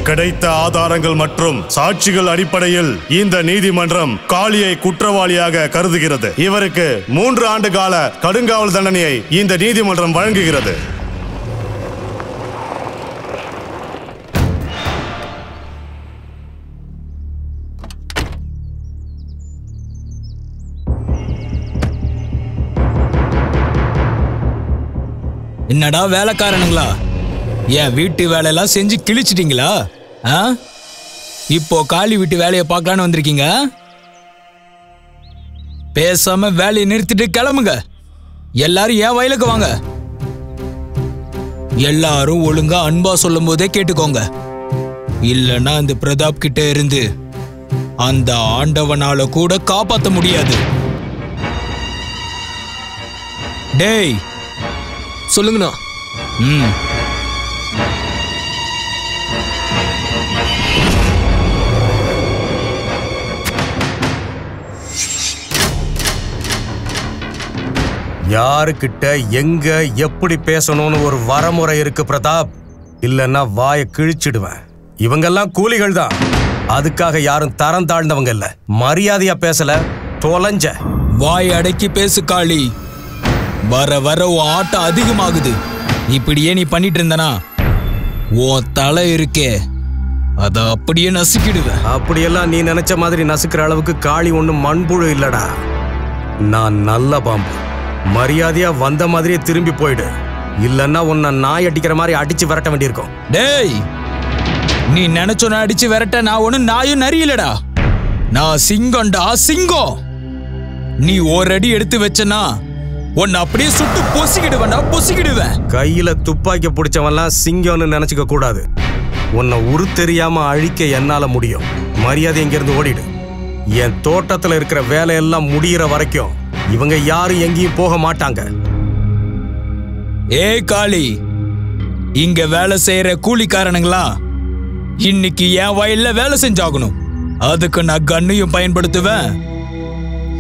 கிடைத்த ஆதாரங்கள் மற்றும் சாட்சிகள் அடிப்படையில் இந்த நீதிமன்றம் காளியை குற்றவாளியாக கருதுகிறது. இவருக்கு 3 ஆண்டு கால கடுங்காவல் தண்டனையை இந்த நீதிமன்றம் வழங்குகிறது. என்னடா வேலைக்காரனுங்களா, என் வீட்டு வேலையெல்லாம் செஞ்சு கிழிச்சிட்டீங்களா? இப்போ காளி வீட்டு வேலையை பார்க்கலான்னு வந்திருக்கீங்க. பேசாம வேலையை நிறுத்திட்டு கிளம்புங்க. எல்லாரும் என் வயலுக்கு வாங்க. எல்லாரும் ஒழுங்கா அன்பா சொல்லும் போதே கேட்டுக்கோங்க. இல்லைன்னா அந்த பிரதாப் கிட்ட இருந்து அந்த ஆண்டவனால கூட காப்பாற்ற முடியாது. டேய் சொல்லுங்கண்ணா. யாருக்கிட்ட எங்க எப்படி பேசணும்னு ஒரு வரமுறை இருக்கு பிரதாப். இல்லன்னா வாயை கிழிச்சிடுவேன். இவங்கெல்லாம் கூலிகள் தான், அதுக்காக யாரும் தரம் தாழ்ந்தவங்க இல்ல. மரியாதையா பேசல தொலைஞ்ச. வாய் அடக்கி பேசு காளி. வர வர உன் ஆட்டம் அதிகமாகுது. இப்படியே நீ பண்ணிட்டு இருந்தனா உன் தலை இருக்கே அத அப்படியே நசுக்கிடுவேன். அப்படியெல்லாம் நீ நினைச்ச மாதிரி நசுக்கிற அளவுக்கு காளி ஒண்ணும் மண்புழு இல்லடா. நான் நல்ல பாம்பு. மரியாதையா வந்த மாதிரியே திரும்பி போயிடு. இல்லன்னா உன்னை நாய் அடிக்கிற மாதிரி அடிச்சு விரட்ட வேண்டியிருக்கும். டேய், நீ நினைச்சோன்னு அடிச்சு விரட்ட நான் ஒண்ணு நாயும் நரியலடா. நான் சிங்கம்டா, சிங்கம். நீ ஒரு அடி எடுத்து வச்சனா உன்னை அப்படியே சுட்டு பொசிக்கிடுவேன்டா, பொசிக்கிடுவேன். கையில துப்பாக்கி பிடிச்சவன்லாம் சிங்கம்னு நினைச்சுக்க கூடாது. உன்னை உரு தெரியாம அழிக்க என்னால முடியும். மரியாதை இங்கிருந்து ஓடிடு. என் தோட்டத்துல இருக்கிற வேலையெல்லாம் முடிகிற வரைக்கும் இவங்க யாரும் எங்கேயும் போக மாட்டாங்க. ஏ காளி, இங்க வேலை செய்யற கூலிக்காரனுங்களா இன்னைக்கு என் வயல்ல வேலை செஞ்சாகணும். அதுக்கு நான் கண்ணையும் பயன்படுத்துவேன்,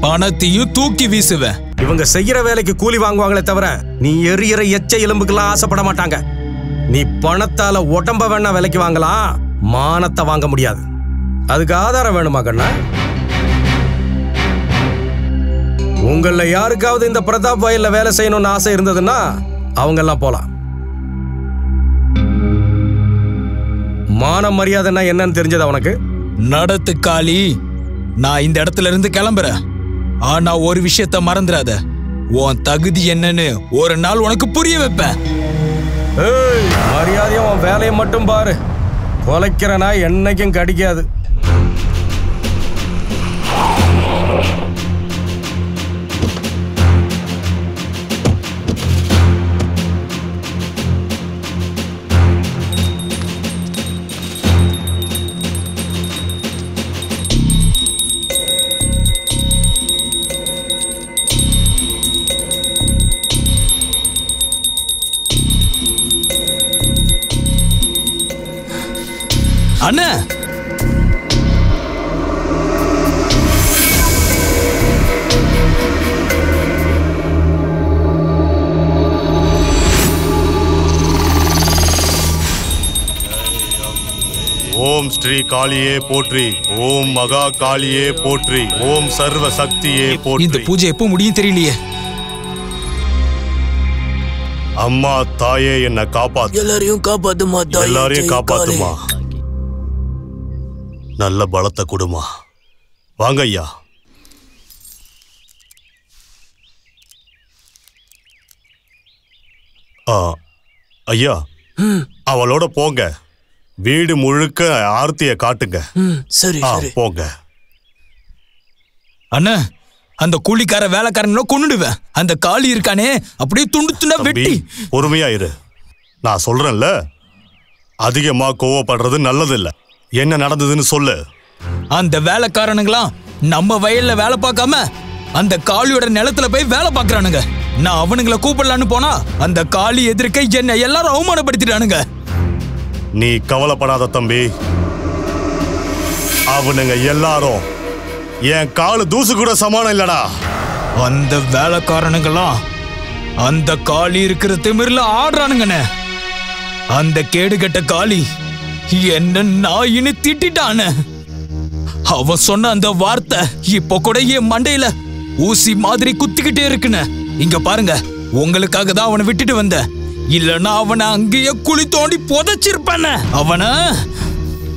பணத்தையும் தூக்கி வீசுவேன். இவங்க செய்யற வேலைக்கு கூலி வாங்குவாங்களே தவிர நீ எரியற எச்ச எலும்புக்கெல்லாம் ஆசைப்பட மாட்டாங்க. நீ பணத்தால உடம்ப வேணா விலைக்கு வாங்கலாம், மானத்தை வாங்க முடியாது. அதுக்கு ஆதாரம் வேணுமா கண்ணா? உங்கள யாருக்காவது இந்த பிரதாப் வயல்ல வேலை செய்யணும்னு ஆசை இருந்ததுன்னா அவங்க எல்லாம் போலாம். மான மரியாதைன்னா என்னன்னு தெரிஞ்சதா உனக்கு? நடத்து காளி, நான் இந்த இடத்துல இருந்து கிளம்புறேன். ஆனா ஒரு விஷயத்த மறந்துடாத, உன் தகுதி என்னன்னு ஒரு நாள் உனக்கு புரிய வைப்பேன். மரியாதையா உன் வேலையை மட்டும் பாரு. கொலைக்கிறனா என்னைக்கும் கடிக்காது. அண்ணா, ஓம் ஸ்ரீ காளியே போற்றி, ஓம் மகா காளியே போற்றி, ஓம் சர்வ சக்தியே போற்றி. இந்த பூஜை எப்போ முடியும் தெரியலையே. அம்மா தாயே என்ன காப்பாத்து. எல்லாரையும் காப்பாத்துமா, எல்லாரையும் காப்பாத்துமா. நல்ல பலத்தை கொடுமா. வாங்க ஐயா. ஐயா, அவளோட போங்க. வீடு முழுக்க ஆர்த்திய காட்டுங்க. சரி போங்க. அண்ணா, அந்த கூலிக்கார வேலைக்காரங்களோ கொன்னுடுவேன். அந்த காளி இருக்கானே அப்படியே துண்டு துண்டா வெட்டி. பொறுமையா இரு. நான் சொல்றேன்ல, அதிகமா கோவப்படுறது நல்லது இல்ல. என்ன நடந்ததுன்னு சொல்லு. அந்த வேலைக்காரனுங்களாம் நம்ம வயல்ல வேலை பார்க்காம அந்த காளியோட நிலத்துல போய் வேலை பார்க்கறானுங்க. நான் அவனுங்களை கூப்பிடலான்னு போனா அந்த காளி எதிர்க்க என்ன எல்லாரும் அவமானப்படுத்திட்டானுங்க. நீ கவலைப்படாத தம்பி. அவனுங்க எல்லாரும் என் காலு தூசு கூட சமானம் இல்லடா. அந்த வேலைக்காரனுங்களாம் அந்த காளி இருக்கிற திமிர்ல ஆடுறானுங்கண்ணே. அந்த கேடுகட்ட காளி என்ன நாயின்னு திட்டானு. அவன் சொன்ன அந்த வார்த்தை இப்ப கூட என் மண்டையில ஊசி மாதிரி குத்திக்கிட்டே இருக்குன்னு. இங்க பாருங்க, உங்களுக்காக தான் அவனை விட்டுட்டு வந்த. இல்லன்னா அவனை அங்கேயே குழி தோண்டி புதைச்சிருப்பான அவன.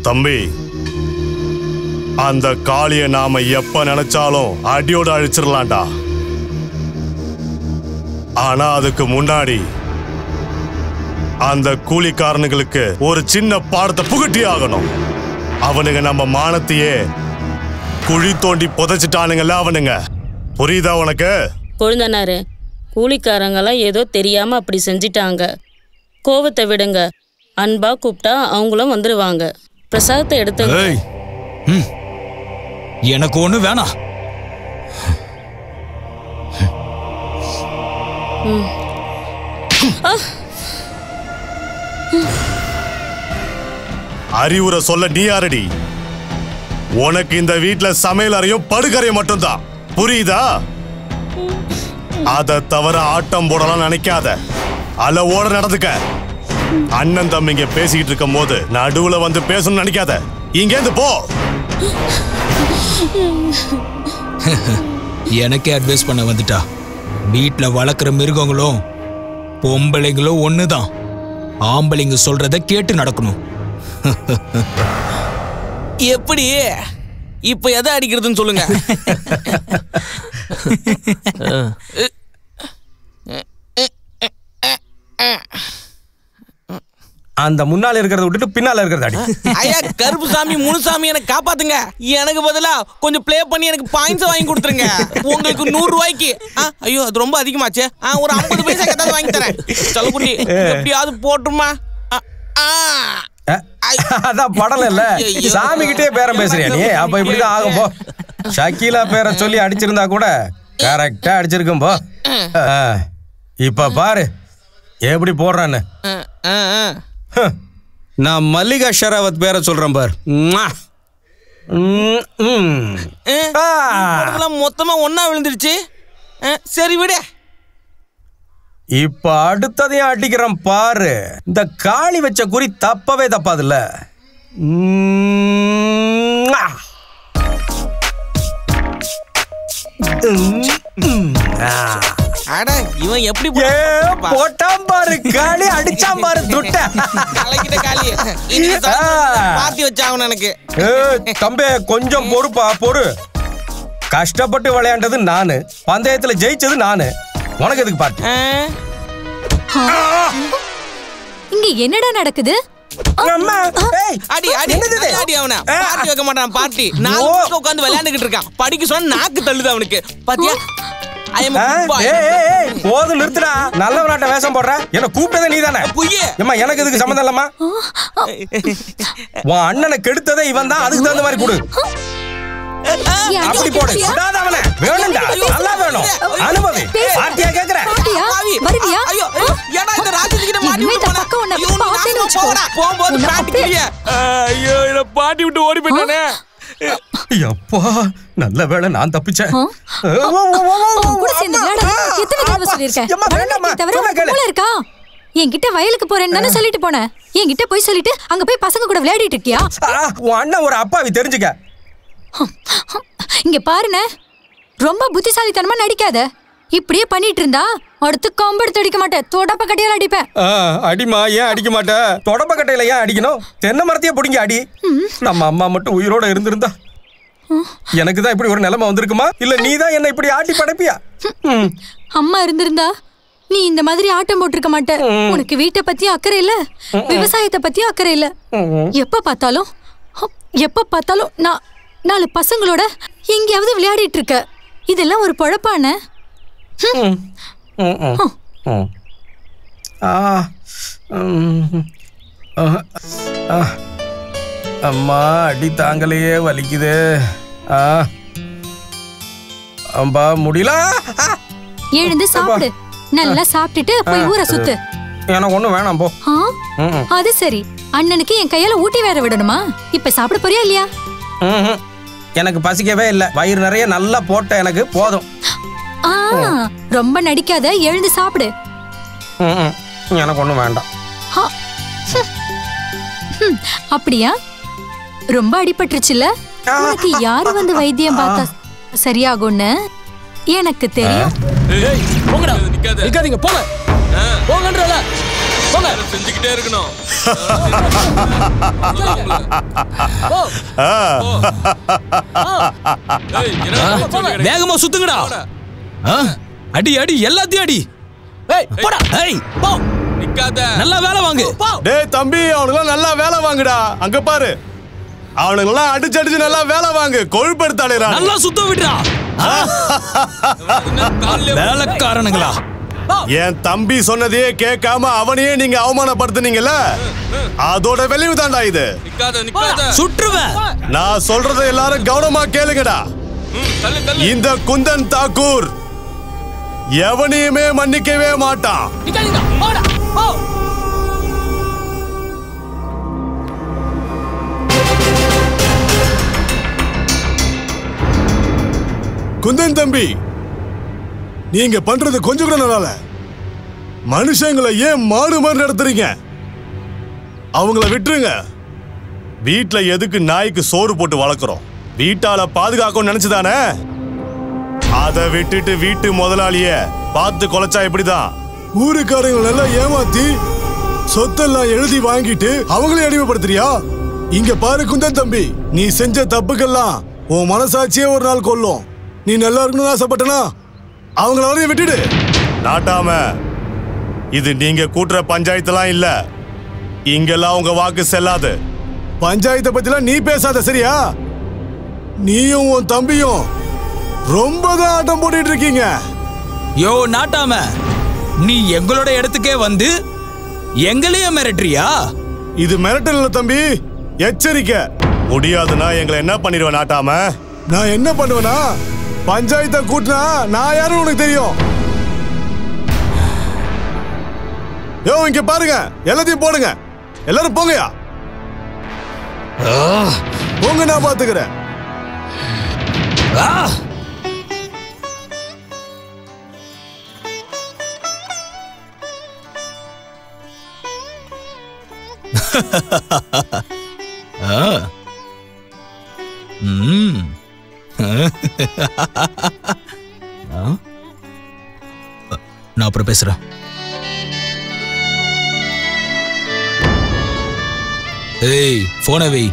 தம்பி, அந்த காளிய நாம எப்ப நினைச்சாலும் அடியோட அழிச்சிடலாம்டா. ஆனா அதுக்கு முன்னாடி அந்த கூலிக்காரனுங்களுக்கு ஒரு சின்ன பாடத்தை புகட்டி ஆகணும். அவனுங்க நம்ம மானத்தையே குழி தோண்டி புதைச்சிட்டானுங்கல்ல அவனுங்க. புரியுதா உனக்கு? கொழுந்தனாரு, கூலிக்காரங்களாம் ஏதோ தெரியாம அப்படி செஞ்சிட்டாங்க. கோவத்தை விடுங்க. அன்பா கூப்பிட்டா அவங்களும் வந்துருவாங்க. பிரசாதத்தை எடுத்து. எனக்கு ஒண்ணு வேணாம். அறிவுரை சொல்ல நீ யாரடி? உனக்கு இந்த வீட்டுல சமையல் அறையும் படுக்கறையும் மட்டும்தான். புரியுதா? அதை தவிர ஆட்டம் போடலாம் நினைக்காத. அளவோட நடந்துக்க. அண்ணன் தம்பிங்க பேசிக்கிட்டு இருக்கும் போது நடுவுல வந்து பேசணும்னு நினைக்காத. இங்கேருந்து போ. எனக்கே அட்வைஸ் பண்ண வந்துட்டா. வீட்டுல வளர்க்குற மிருகங்களும் பொம்பளைங்களும் ஒண்ணுதான். ஆம்பளைங்க சொல்றத கேட்டு நடக்கணும். எப்படி இப்ப எதை அடிக்கிறதுன்னு சொல்லுங்க. அந்த முன்னால இருக்கிறத விட்டுட்டு பின்னால இருக்கிறத அடி. ஐயா கருப்புசாமி முனுசாமி எனக்கு காப்பாத்துங்க. எனக்கு பதிலா கொஞ்சம் ப்ளே பண்ணி எனக்கு பாயிண்ட்ஸ் வாங்கி கொடுத்துருங்க. உங்களுக்கு 100 ரூபாய்க்கு. ஐயோ அது ரொம்ப அதிகமாச்சே. ஒரு 50 பைசா ஏதாவது வாங்கி தரேன். சலக்குட்டி எப்படியாவது போட்டுமா? அதான் படல இல்ல, சாமி கிட்டே பேரம் பேசுறியா நீ? அப்ப இப்படிதான் ஆகும் போ. ஷக்கீலா பேரை சொல்லி அடிச்சிருந்தா கூட கரெக்டா அடிச்சிருக்கும் போ. இப்ப பாரு எப்படி போடுறான்னு. நான் மல்லிகா ஷராவத் பேரை சொல்றேன் பார். மொத்தமா ஒன்னா விழுந்துருச்சு. சரி விடு. இப்ப அடுத்ததையும் அடிக்கிறேன் பாரு. இந்த காளி வச்ச குறி தப்பவே தப்பாதுல்ல. அட இவன் எப்படி போட்டாம் பாரு காளி, அடிச்சாம் பாரு துட்ட. காளி பாத்தி வச்சாங்க எனக்கு. தம்பே கொஞ்சம் பொறுப்பா பொறு. கஷ்டப்பட்டு விளையாண்டது நானு, பந்தயத்துல ஜெயிச்சது நானு. உனக்கு எதுக்கு பாட்டு? இங்க என்னடா நடக்குது? அடி அடி அடி அவன. பார்ட்டி வைக்க மாட்டான். பார்ட்டி நான் உட்கார்ந்து விளையாண்டுகிட்டு இருக்கான். படிக்க சொன்னா நாக்கு தள்ளுது அவனுக்கு. பாத்தியா? போது நிறுத்துடா. நல்லவனாட்ட வேஷம் போடுற. என்ன கூப்பிட்டதே நீ தானே? ஏமா எனக்கு இதுக்கு சம்மந்தம் இல்லம்மா. உன் அண்ணனை கெடுத்ததே இவன் தான். அதுக்கு தகுந்த மாதிரி கொடு. அப்படி போடு. விடாதவனே. வேணும்டா. நல்லா வேணும். அனுபவி. பாட்டியா கேக்குற? வருவியா? ஐயோ ஏடா இந்த ராஜதி கிட்ட மாட்டி விட்டு போனா. பாட்டின்னு வெச்சுக்கோ. போம்போது பாட்டி கிளிய. ஐயோ இத பாட்டி விட்டு ஓடி போய்ட்டானே. அப்பா நல்ல வேளை நான் தப்பிச்சேன். கூட சேர்ந்து விளையாட எத்தனை தடவை சொல்லிருக்கேன். இருக்கா? என்கிட்ட வயலுக்கு போறேன்னு தானே சொல்லிட்டு போனேன். என்கிட்ட போய் சொல்லிட்டு அங்க போய் பசங்க கூட விளையாடிட்டு இருக்கியா? உன் அண்ணன் ஒரு அப்பாவி தெரிஞ்சுக்க. இங்க பாருண்ணே, ரொம்ப புத்திசாலித்தனமா நடிக்காத. இப்படியே பண்ணிட்டு இருந்தா அடுத்து கம்பெடுத்து அடிக்க மாட்டேன், தொடப்ப கட்டையால அடிப்பேன். அடிமா. ஏன் அடிக்க மாட்டேன்? தொடப்ப கட்டையில ஏன் அடிக்கணும்? தென்னை மரத்தையே பிடிங்க அடி. நம்ம அம்மா மட்டும் உயிரோட இருந்திருந்தா எனக்கு தான் இப்படி ஒரு நிலைமை வந்திருக்குமா? இல்ல நீ தான் என்ன இப்படி ஆட்டி படைப்பியா? அம்மா இருந்திருந்தா நீ இந்த மாதிரி ஆட்டம் போட்டிருக்க மாட்ட. உனக்கு வீட்டை பத்தியும் அக்கறை இல்ல, விவசாயத்தை பத்தியும் அக்கறை இல்ல. எப்ப பார்த்தாலும் நான் 4 பசங்களோட எங்கேயாவது விளையாடிட்டு இருக்க. இதெல்லாம் ஒரு பொழப்பான? அம்மா அடி தாங்கலையே, வலிக்குது. அம்பா முடியல. எழுந்து சாப்பிடு. நல்லா சாப்பிட்டுட்டு போய் ஊரை சுத்து. எனக்கு ஒண்ணும் வேணாம் போ. அது சரி, அண்ணனுக்கு என் கையால ஊட்டி வேற விடணுமா? இப்ப சாப்பிட போறியா இல்லையா? எனக்கு பசிக்கவே இல்ல. வயிறு நிறைய நல்லா போட்ட எனக்கு போதும். ரொம்ப நடிக்காத, எழுந்து சாப்பிடு. எனக்கு ஒண்ணும் வேண்டாம். அப்படியா? ரொம்ப அடிபட்டுருச்சுல? உனக்கு யாரு வந்து வைத்தியம் பார்த்தா சரியாகும்னு எனக்கு தெரியும். போங்கடா, நிக்காதீங்க, போங்க போங்கன்றல போங்க. செஞ்சுக்கிட்டே இருக்கணும். வேகமா சுத்துங்கடா. அடி அடி, எல்லாத்தையும் அடி. போடா, போ. நிக்காத, நல்லா வேலை வாங்கு. டேய் தம்பி, அவனுங்களாம் நல்லா வேலை வாங்குடா. அங்க பாரு, அவனுங்களாம் அடிச்சு அடிச்சு நல்லா வேலை வாங்கு. கொழுப்படுத்தாளேடா, நல்லா சுத்த விடுறா. வேலைக்காரனுங்களா? என் தம்பி சொன்னதையே கேட்காம அவனையே நீங்க அவமானப்படுத்துனீங்கல்ல, அதோட விளைவு தான்டா இது. சுற்றுவேன். நான் சொல்றதை எல்லாரும் கவனமா கேளுங்கடா. இந்த குந்தன் தாக்கூர் எவனையுமே மன்னிக்கவே மாட்டான். குந்தன் தம்பி, நீங்க பண்றது கொஞ்சம் கூட நல்லா. மனுஷங்களை ஏன் மாடு மாதிரி நடத்துறீங்க? அவங்கள விட்டுருங்க. வீட்டுல எதுக்கு நாய்க்கு சோறு போட்டு வளர்க்குறோம்? வீட்டால பாதுகாக்கும் நினைச்சுதானே? அதை விட்டுட்டு வீட்டு முதலாளிய பார்த்து கொலைச்சா இப்படிதான். ஊருக்காரங்க நல்லா ஏமாத்தி சொத்தெல்லாம் எழுதி வாங்கிட்டு அவங்களே அடிமைப்படுத்துறியா? இங்க பாரு குந்தன் தம்பி, நீ செஞ்ச தப்புக்கெல்லாம் உன் மனசாட்சியே ஒரு நாள் கொல்லும். நீ நல்லா இருக்கணும்னு ஆசைப்பட்டனா அவங்கள வரையும் விட்டுடு. நாட்டாம, இது நீங்க கூட்டுற பஞ்சாயத்துலாம் இல்ல. இங்கெல்லாம் உங்க வாக்கு செல்லாது. பஞ்சாயத்தை பத்திலாம் நீ பேசாத, சரியா? நீயும் உன் தம்பியும் ரொம்பதான் ஆட்டம் போட்டுட்டு இருக்கீங்க. யோ நாட்டாம, நீ எங்களோட இடத்துக்கே வந்து எங்களையே மிரட்டுறியா? இது மிரட்டல் இல்ல தம்பி, எச்சரிக்கை. முடியாதுன்னா எங்களை என்ன பண்ணிடுவ நாட்டாம? நான் என்ன பண்ணுவேனா? பஞ்சாயத்தை கூட்டினா நான் யாரும் உனக்கு தெரியும். யோ இங்க பாருங்க, எல்லாத்தையும் போடுங்க. எல்லாரும் போங்கயா, போங்க, நான் பாத்துக்கிறேன். நான் அப்புறம் பேசுறேன். ஏய், போனை வை.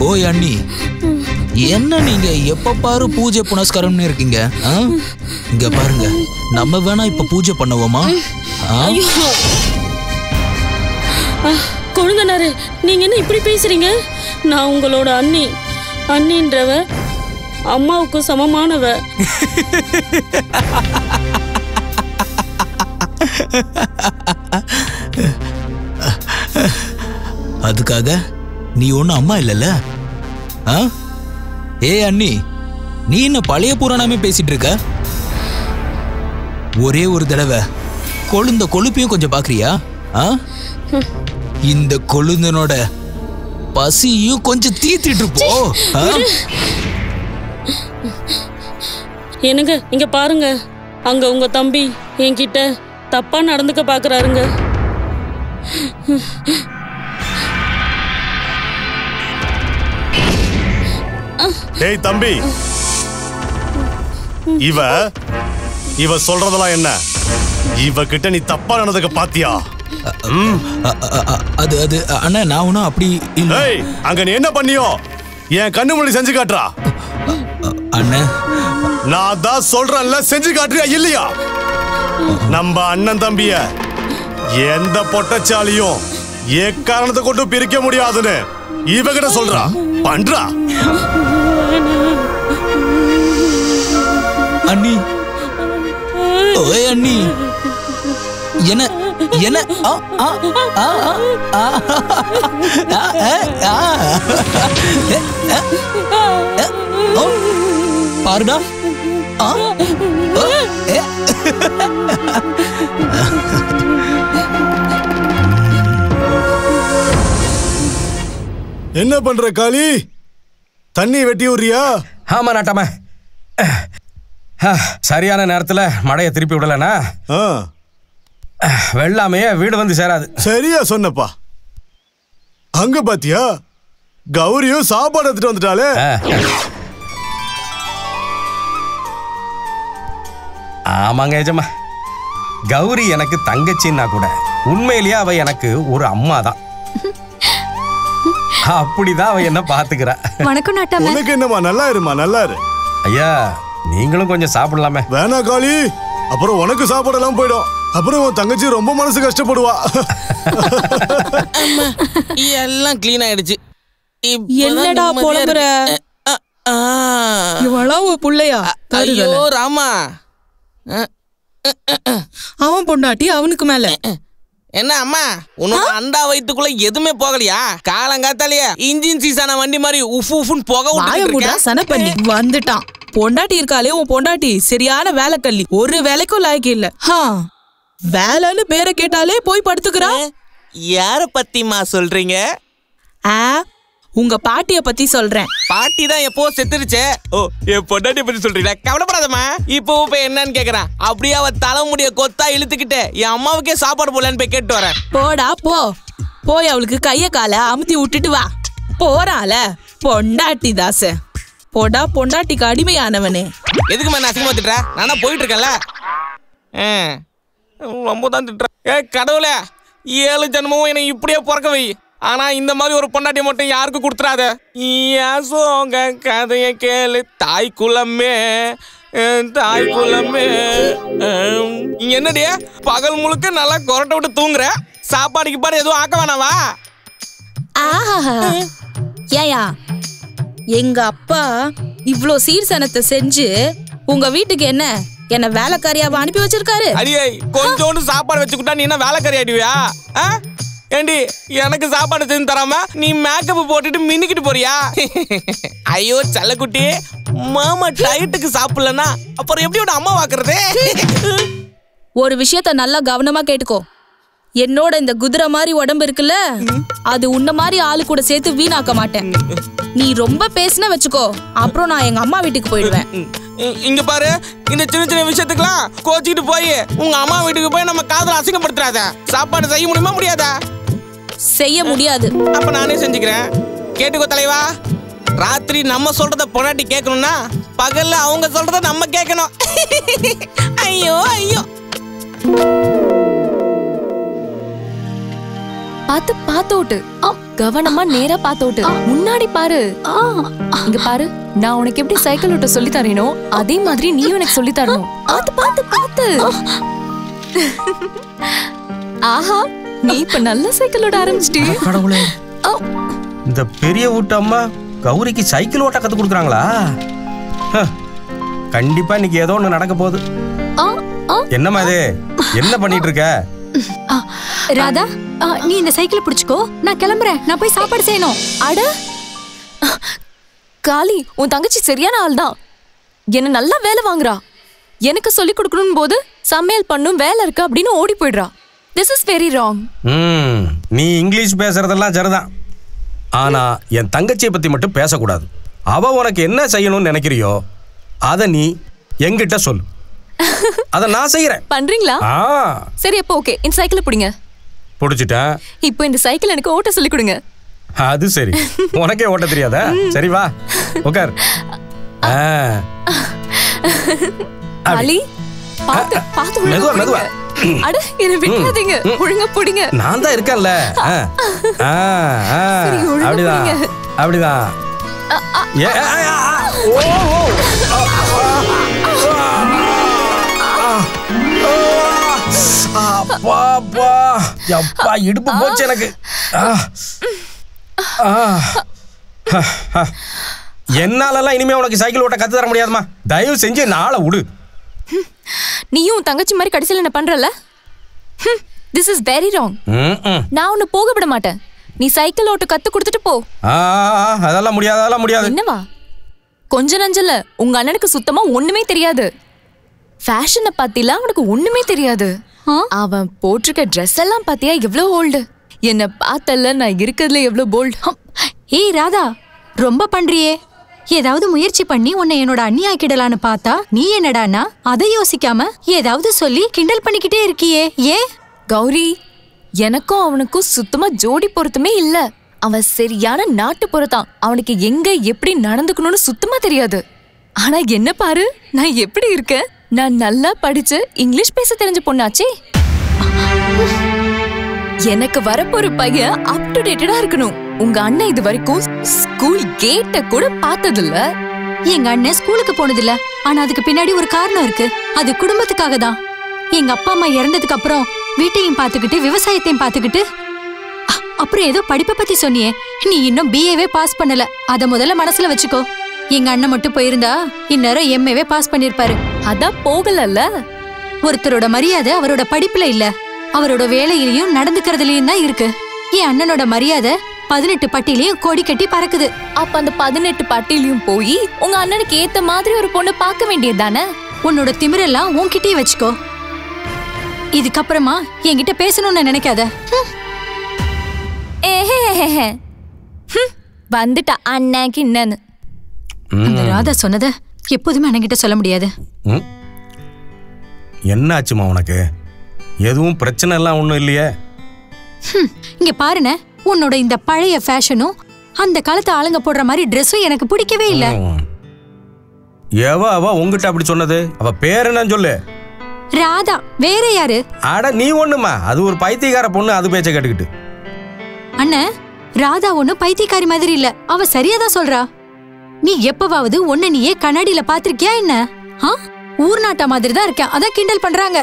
ஓய் அண்ணி, என்ன நீங்க எப்ப பாரு பூஜை புனஸ்காரம்னு இருக்கீங்க? இங்க பாருங்க, நம்ம வேணா இப்ப பூஜை பண்ணுவோமா? கொழுந்தனாரு, நீங்க என்ன இப்படி பேசுறீங்க? நான் உங்களோட அண்ணி. அண்ணின்றவ அம்மாவுக்கு சமமானவ. அதுக்காக நீ ஒன்னும் அம்மா இல்லல்ல? ஏ அண்ணி, நீ என்ன பழைய புராணமே பேசிட்டு இருக்க? ஒரே ஒரு தடவை கொழுந்த கொழுப்பையும் கொஞ்சம் பாக்குறியா? இந்த கொழுந்தனோட பசியும் கொஞ்சம் தீத்திட்டு போ. என்னங்க, இங்க பாருங்க, அங்க உங்க தம்பி என்கிட்ட தப்பா நடந்துக்க பாக்குறாருங்க. டேய் தம்பி, இவ சொல்றதெல்லாம் என்ன? இவ கிட்ட நீ தப்பா நடந்துக்க பாத்தியா? அது அது அண்ணா, நான் ஒன்னும் அப்படி இல்ல. அங்க நீ என்ன பண்ணியோ என் கண்ணு முன்னாடி செஞ்சு காட்டுறா. அண்ணா, நான் தான் சொல்றேன்ல, செஞ்சு காட்டுறியா இல்லையா? நம்ம அண்ணன் தம்பிய எந்த பொட்டச்சாலியும் எக்காரணத்தை கொண்டு பிரிக்க முடியாதுன்னு இவகிட்ட சொல்றா. பண்றா அண்ணி. ஓய் அண்ணி, என்ன என்ன பாருடா. என்ன பண்ற காளி? தண்ணி வெட்டி விடுறியா? ஆமா நாட்டாம. சரியான நேரத்துல மழையை திருப்பி விடலனா வெள்ளாமையே வீடு வந்து சேராது. சரியா சொன்னப்பா. அங்க பாத்தியா, கௌரியும் சாப்பாடு எடுத்துட்டு வந்துட்டாலே. ஆமாங்க ஏஜம்மா, கௌரி எனக்கு தங்கச்சின்னா கூட உண்மையிலேயே அவ எனக்கு ஒரு அம்மா தான். அப்படிதான் அவ என்ன பாத்துக்கிறா. வணக்கம் நாட்டாம. உனக்கு என்னம்மா? நல்லா இருமா, நல்லா இரு. ஐயா நீங்களும் கொஞ்சம் சாப்பிடலாமே. வேணா காளி, அப்புறம் உனக்கு சாப்பாடெல்லாம் போயிடும். அப்புறம் உன் தங்கச்சி ரொம்ப மனசு கஷ்டப்படுவா. எல்லாம் கிளீன் ஆயிடுச்சு. என்னடா புலம்புற? இவளா ஒரு புள்ளையா? ஐயோ ராமா, அவன் பொண்டாட்டி அவனுக்கு மேல. என்ன அம்மா, உன்னோட அண்டா வயித்துக்குள்ள எதுவுமே போகலையா? காலங்காத்தாலேயே இன்ஜின் சீசான வண்டி மாதிரி உஃப் உஃப்னு போக விட்டு சனப்பண்ணி வந்துட்டான். பொண்டாட்டி இருக்காளே உன் பொண்டாட்டி சரியான வேலை கள்ளி, ஒரு வேலைக்கும் லாய்க்கு இல்ல. வேலைன்னு பேரை கேட்டாலே போய் படுத்துக்கிறா. யார பத்திமா சொல்றீங்க? உங்க பாட்டிய பத்தி சொல்றேன். பாட்டி தான் எப்போ செத்துருச்சே. ஓ, என் பொண்டாட்டிய பத்தி சொல்றீங்களா? கவலைப்படாதம்மா. இப்போ என்னன்னு கேக்குறான். அப்படியே அவ தலைமுடிய கொத்தா இழுத்துக்கிட்டு என் அம்மாவுக்கே சாப்பாடு போடலான்னு போய் கேட்டு வரேன். போடா போ, போய் அவளுக்கு கைய கால அமுத்தி விட்டுட்டு வா. போறால பொண்டாட்டி தாச. போடா பொண்டாட்டிக்கு அடிமையானவனே. எதுக்குமா நான் அசிங்கமா திட்டுற? நானா போயிட்டு இருக்கேன்ல. ரொம்ப தான் திட்டுற. கடவுளே, 7 ஜென்மமும் என்னை இப்படியே பிறக்க வை. ஆனா இந்த மாதிரி ஒரு பொண்டாட்டி மட்டும் யாருக்கும் கொடுத்துறாத. சோங்க கதைய கேளு தாய் குலமே, தாய் குலமே. என்னடியே பகல் முழுக்க நல்லா கொரட்டை விட்டு தூங்குற? சாப்பாடுக்கு பாடு எதுவும் ஆக்க வேணாவா? ஏயா, எங்க அப்பா இவ்ளோ சீர்சனத்தை செஞ்சு உங்க வீட்டுக்கு என்ன வேலைக்காரியாவ அனுப்பி வச்சிருக்காரு. அடியே, கொஞ்சோண்டு சாப்பாடு வச்சுக்கிட்டா நீ என்ன வேலைக்காரி ஆயிடுவியா? ஏண்டி, எனக்கு சாப்பாடு செஞ்சு தராம நீ மேக்கப் போட்டுட்டு மின்னிக்கிட்டு போறியா? ஐயோ செல்லக்குட்டி, மாமா டயட்டுக்கு சாப்பிடலன்னா அப்புறம் எப்படி அம்மா வாக்குறது? ஒரு விஷயத்த நல்லா கவனமா கேட்டுக்கோ. என்னோட இந்த குதிரை மாதிரி உடம்பு இருக்குல்ல, அது உன்ன மாதிரி ஆளு கூட சேர்த்து வீணாக்க மாட்டேன். நீ ரொம்ப பேசின வச்சுக்கோ, அப்புறம் நான் எங்க அம்மா வீட்டுக்கு போயிடுவேன். இங்க பாரு, இந்த சின்ன சின்ன விஷயத்துக்குலாம் கோச்சிக்கிட்டு போய் உங்க அம்மா வீட்டுக்கு போய் நம்ம காதல அசிங்கப்படுத்துறாத. சாப்பாடு செய்ய முடியுமா? முடியாதா? செய்ய முடியாது. அப்ப நானே செஞ்சுக்கிறேன். கேட்டுக்கோ தலைவா, ராத்திரி நம்ம சொல்றத பொண்டாட்டி கேட்கணும்னா பகல்ல அவங்க சொல்றத நம்ம கேட்கணும். ஐயோ ஐயோ. பாத்தோட்டு கவனமா நேரா பாத்தோட்டு. முன்னாடி பாரு. இங்க பாரு, நான் உனக்கு எப்படி சைக்கிள் ஓட்ட சொல்லி தரேனோ அதே மாதிரி நீ எனக்கு சொல்லி தரணும். பாத்து. ஆஹா, நீ இப்ப நல்ல சைக்கிள் ஓட்ட ஆரம்பிச்சிட்டியே. கடவுளே, இந்த பெரிய வீட்டு அம்மா கௌரிக்கு சைக்கிள் ஓட்ட கத்து கொடுக்குறாங்களா? கண்டிப்பா இன்னைக்கு ஏதோ ஒண்ணு நடக்க போகுது. என்னம்மா இது? என்ன பண்ணிட்டு இருக்க? ராதா, நீ இந்த சைக்கிளை பிடிச்சுக்கோ, நான் கிளம்புறேன். நான் போய் சாப்பாடு செய்யணும். அட காளி, உன் தங்கச்சி சரியான ஆள் தான். என்ன நல்லா வேலை வாங்குறா. எனக்கு சொல்லி கொடுக்கணும் போது சமையல் பண்ணும் வேலை இருக்கு அப்படின்னு ஓடி போயிடுறா. This is very wrong. நீ இங்கிலீஷ் பேசுறதெல்லாம் சரிதான், ஆனா என் தங்கச்சியை பத்தி மட்டும் பேசக்கூடாது. அவ உனக்கு என்ன செய்யணும்னு நினைக்கிறியோ அத நீ என்கிட்ட சொல்லு, அத நான் செய்யறேன். பண்றீங்களா? சரி, அப்போ ஓகே. இந்த சைக்கிளை பிடிங்க. பிடிச்சிட்டேன். இப்போ இந்த சைக்கிள் எனக்கு ஓட்ட சொல்லி கொடுங்க. அது சரி, உனக்கே ஓட்ட தெரியாதா? சரி வா உட்கார். காளி, பாத்து மெதுவா. அட, என்ன விட்டுறாதீங்க, ஒழுங்கா பிடிங்க. நான் தான் இருக்கேன்ல. அப்படிதான். அப்பா இடுப்பு போச்சு எனக்கு. என்னாலலாம் இனிமே உனக்கு சைக்கிள் ஓட்ட கத்து தர முடியாதுமா. தயவு செஞ்சு நாளை விடு. நீயும் தங்கச்சி மாதிரி கடைசியில் என்ன பண்றல? This is very wrong. நான் உன்னை போக விட மாட்டேன். நீ சைக்கிள் ஓட்ட கத்து கொடுத்துட்டு போ. அதெல்லாம் முடியாது. என்னவா? கொஞ்ச நஞ்சல உங்க அண்ணனுக்கு சுத்தமா ஒண்ணுமே தெரியாது. ஃபேஷனை பத்திலாம் அவனுக்கு ஒண்ணுமே தெரியாது. அவன் போட்டிருக்க ட்ரெஸ் எல்லாம் பாத்தியா எவ்வளவு ஓல்டு. என்ன பார்த்தல நான் இருக்கிறதுல எவ்வளவு போல்டு. ஏய் ராதா, ரொம்ப பண்றியே. ஏதாவது முயற்சி பண்ணி உன்னை என்னோட அண்ணி ஆக்கிடலான்னு பார்த்தா நீ என்னடானா அதை யோசிக்காம ஏதாவது சொல்லி கிண்டல் பண்ணிக்கிட்டே இருக்கியே, ஏன்? கௌரி, எனக்கும் அவனுக்கும் சுத்தமா ஜோடி பொருத்தமே இல்ல. அவன் சரியான நாட்டு பொருத்தான். அவனுக்கு எங்க எப்படி நடந்துக்கணும்னு சுத்தமா தெரியாது. ஆனா என்ன பாரு, நான் எப்படி இருக்கேன். நான் நல்லா படிச்சு இங்கிலீஷ் பேச தெரிஞ்ச பொண்ணாச்சே. எனக்கு வரப்போற பையன் அப் டு டேட்டடா இருக்கணும். உங்க அண்ணன் இது வரைக்கும் ஸ்கூல் கேட்ட கூட பார்த்ததில்ல. எங்க அண்ணன் ஸ்கூலுக்கு போனதில்ல. ஆனா அதுக்கு பின்னாடி ஒரு காரணம் இருக்கு. அது குடும்பத்துக்காக தான். எங்க அப்பா அம்மா இறந்ததுக்கு அப்புறம் வீட்டையும் பாத்துக்கிட்டு விவசாயத்தையும் பாத்துக்கிட்டு, அப்புறம் ஏதோ படிப்பை பத்தி சொன்னியே, நீ இன்னும் BAவே பாஸ் பண்ணல. அத முதல்ல மனசுல வச்சுக்கோ. எங்க அண்ணன் மட்டும் போயிருந்தா இந்நேரம் MAவே பாஸ் பண்ணிருப்பாரு. அதான் போகலல்ல. ஒருத்தரோட மரியாதை அவரோட படிப்புல இல்ல, அவரோட வேலையிலயும் நடந்துக்கிறதுலயும் தான் இருக்கு. என் அண்ணனோட மரியாதை 18 பட்டிலையும் கொடி கட்டி பறக்குது. அப்ப அந்த 18 பட்டிலையும் போய் உங்க அண்ணனுக்கு ஏத்த மாதிரி ஒரு பொண்ணு பார்க்க வேண்டியதுதானே? உன்னோட திமிரெல்லாம் உன்கிட்டயே வச்சுக்கோ. இதுக்கப்புறமா என்கிட்ட பேசணும்னு நினைக்காத. வந்துட்டா அண்ணாக்கு என்னன்னு. அந்த ராதா சொன்னத எப்போதுமே அண்ணன்கிட்ட சொல்ல முடியாது. என்ன ஆச்சுமா உனக்கு? எதுவும் பிரச்சனை எல்லாம் ஒண்ணும் இல்லையே? இங்க பாருன, உன்னோட இந்த பழைய ஃபேஷனும் அந்த காலத்து ஆளுங்க போடுற மாதிரி ட்ரெஸ்ஸும் எனக்கு பிடிக்கவே இல்ல. அவ உங்ககிட்ட அப்படி சொன்னது? அவ பேர் என்னன்னு சொல்லு. ராதா. வேற யாரு? அட நீ ஒண்ணுமா, அது ஒரு பைத்தியக்கார பொண்ணு. அது பேச்ச கேட்டுக்கிட்டு. அண்ணன், ராதா ஒன்னும் பைத்தியக்காரி மாதிரி இல்ல. அவ சரியாதான் சொல்றா. நீ எப்பவாவது ஒன்ன நீயே கண்ணாடியில பாத்திருக்கியா என்ன? ஊர் நாட்டா மாதிரி தான் இருக்க, அதான் கிண்டல் பண்றாங்க.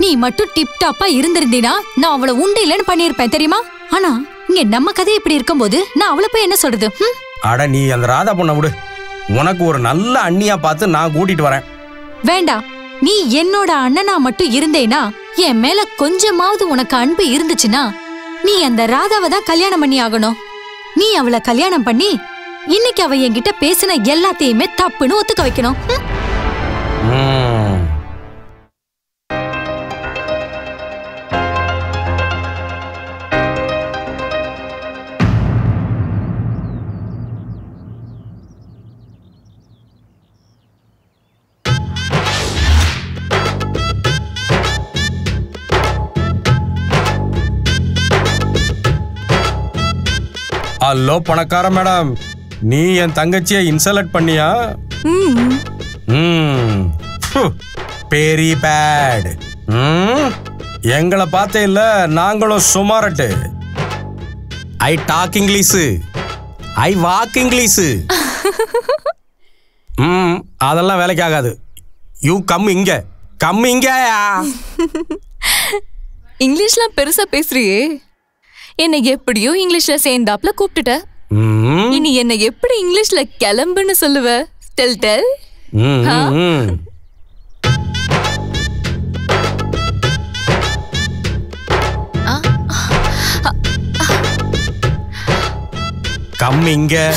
நீ மட்டும் டிப் டாப்பா இருந்திருந்தீனா நான் அவளை உண்டு இல்லன்னு பண்ணிருப்பேன், தெரியுமா? ஆனா இங்க நம்ம கதை இப்படி இருக்கும்போது நான் அவளை போய் என்ன சொல்றது? அட நீ அந்த ராதா பொண்ண விடு. உனக்கு ஒரு நல்ல அண்ணியா பார்த்து நான் கூட்டிட்டு வரேன். வேண்டாம். நீ என்னோட அண்ணனா மட்டும் இருந்தேனா, என் மேல கொஞ்சமாவது உனக்கு அன்பு இருந்துச்சுன்னா நீ அந்த ராதாவை தான் கல்யாணம் பண்ணி ஆகணும். நீ அவளை கல்யாணம் பண்ணி இன்னைக்கு அவ என்கிட்ட பேசின எல்லாத்தையுமே தப்புன்னு ஒத்துக்க வைக்கணும். ஹலோ பணக்கார மேடம், நீ என் தங்கச்சியை இன்சல்ட் பண்ணியா? Very bad. எங்களை பார்த்தே இல்ல, நாங்களும் சுமாரட்டு. I talk English, I walk English. அதெல்லாம் வேலைக்கு ஆகாது. யூ கம் இங்க, கம் இங்க. இங்கிலீஷ்லாம் பெருசா பேசுறியே. என்னை எப்படியோ இங்கிலீஷ்ல சேர்ந்தாப்ல கூப்பிட்டுட்ட. இனி என்னை எப்படி இங்கிலீஷ்ல கிளம்புன்னு சொல்லுவ? Del del. கம் இங்க.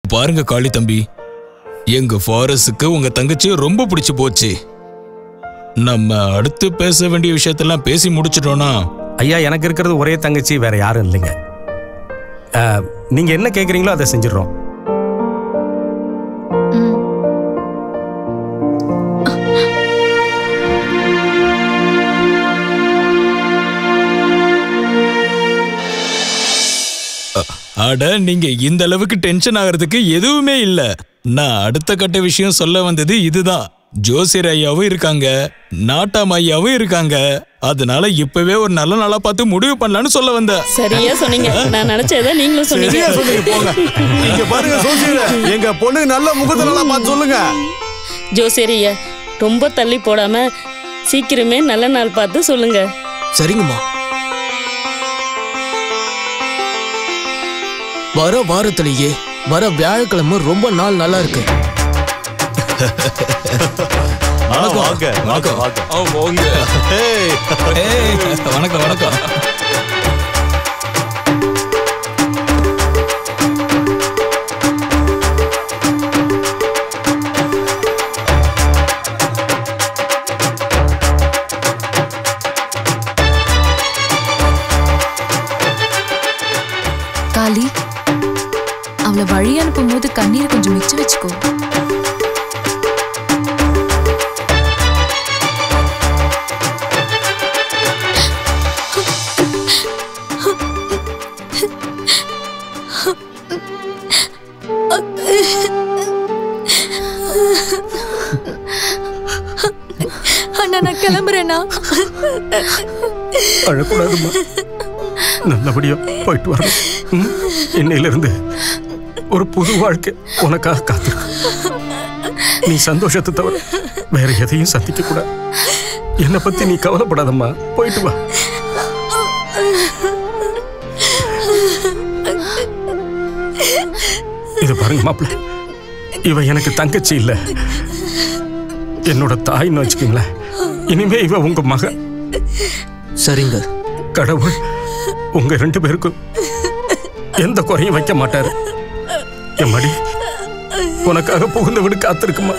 பாருங்க காளி தம்பி, எங்க ஃபாரஸுக்கு உங்க தங்கச்சி ரொம்ப பிடிச்சு போச்சு. நம்ம அடுத்து பேச வேண்டிய விஷயத்தெல்லாம் பேசி முடிச்சிட்டோம்னா. ஐயா, எனக்கு இருக்கிறது ஒரே தங்கச்சி, வேற யாரும் இல்லைங்க. நீங்க என்ன கேக்குறீங்களோ அதை செஞ்சிடறோம். அட, நீங்க இந்த அளவுக்கு டென்ஷன் ஆகிறதுக்கு எதுவுமே இல்ல. நான் அடுத்த கட்ட விஷயம் சொல்ல வந்தது இதுதான். ஜோசியர் ஐயாவும் இருக்காங்க, நாட்டாம் ஐயாவும் இருக்காங்க. அதனால இப்பவே ஒரு நல்ல நாளா பார்த்து முடிவு பண்ணலான்னு சொல்ல வந்தேன். சரியா சொன்னீங்க. நான் நினைச்சதா நீங்களும் சொன்னீங்க. போங்க. இங்க பாருங்க ஜோசியர், எங்க பொண்ணு நல்ல முகத்தை நல்லா பார்த்து சொல்லுங்க. ஜோசியர் ஐயா, ரொம்ப தள்ளி போடாம சீக்கிரமே நல்ல நாள் பார்த்து சொல்லுங்க. சரிங்கம்மா. வர வாரத்திலேயே வர வியாழக்கிழமை ரொம்ப நாள் நல்லா இருக்கு. வணக்கம். வணக்கம். காளி, அவளை வழி அனுப்பும் போது கண்ணீரை கொஞ்சம் மிச்சம் வச்சுக்கோ. அண்ணா, நான் கிளம்புறேண்ணா. அழக்கூடாதுமா, நல்லபடியா போயிட்டு வரணும். இன்னையிலிருந்து ஒரு புது வாழ்க்கை உனக்காக காத்திருக்கு. நீ சந்தோஷத்தை தவிர வேற எதையும் சந்திக்க கூடாது. என்னை பத்தி நீ கவலைப்படாதம்மா, போயிட்டு வா. இது பாருங்க மாப்பிள்ள, இவ எனக்கு தங்கச்சி இல்ல, என்னோட தாய்ன்னு வச்சுக்கீங்களேன். இனிமே இவ உங்க மகன். சரிங்க. கடவுள் உங்க 2 பேருக்கும் எந்த குறையும் வைக்க மாட்டாரு. என் மடி உனக்காக புகுந்த வீடு காத்திருக்குமா,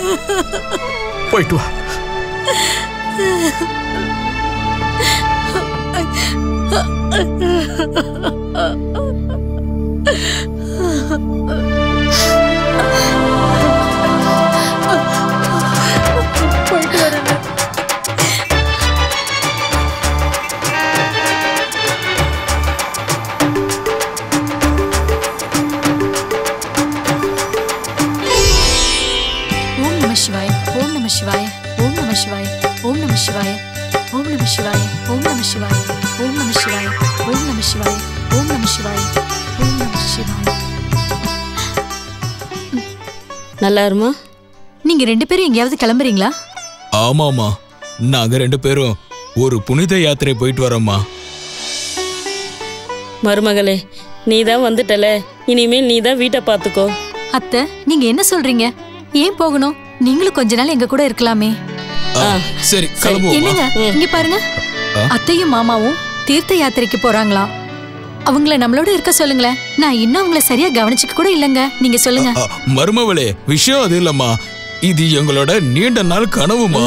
போயிட்டு வா. போயிட்டு வரேன். சிவாய, ஓம் நம சிவாய, ஓம் நம சிவாய, ஓம் நம சிவாய, ஓம் நம சிவாய, ஓம் நம சிவாய, ஓம் நம சிவாய, ஓம் நம சிவாய, ஓம் நம சிவாய, ஓம் நம சிவாய. நல்லா இருமா. நீங்க 2 பேரும் எங்கேயாவது கிளம்புறீங்களா? ஆமாமா, நாங்க 2 பேரும் ஒரு புனித யாத்திரை போயிட்டு வரோம்மா. மருமகளே, நீ தான் வந்துட்டல, இனிமேல் நீ தான் வீட்டை பார்த்துக்கோ. அத்தை, நீங்க என்ன சொல்றீங்க? ஏன் போகணும்? நீங்களும் கொஞ்ச நாள் எங்க கூட இருக்கலாமே. சரி, கிளம்புவோம். என்னங்க, இங்க பாருங்க, அத்தையும் மாமாவும் தீர்த்த யாத்திரைக்கு போறாங்களா? அவங்கள நம்மளோட இருக்க சொல்லுங்களேன். நான் இன்னும் அவங்கள சரியா கவனிச்சுக்க கூட இல்லங்க. நீங்க சொல்லுங்க. மருமவளே, விஷயம் அது இல்லம்மா, இது எங்களோட நீண்ட நாள் கனவுமா.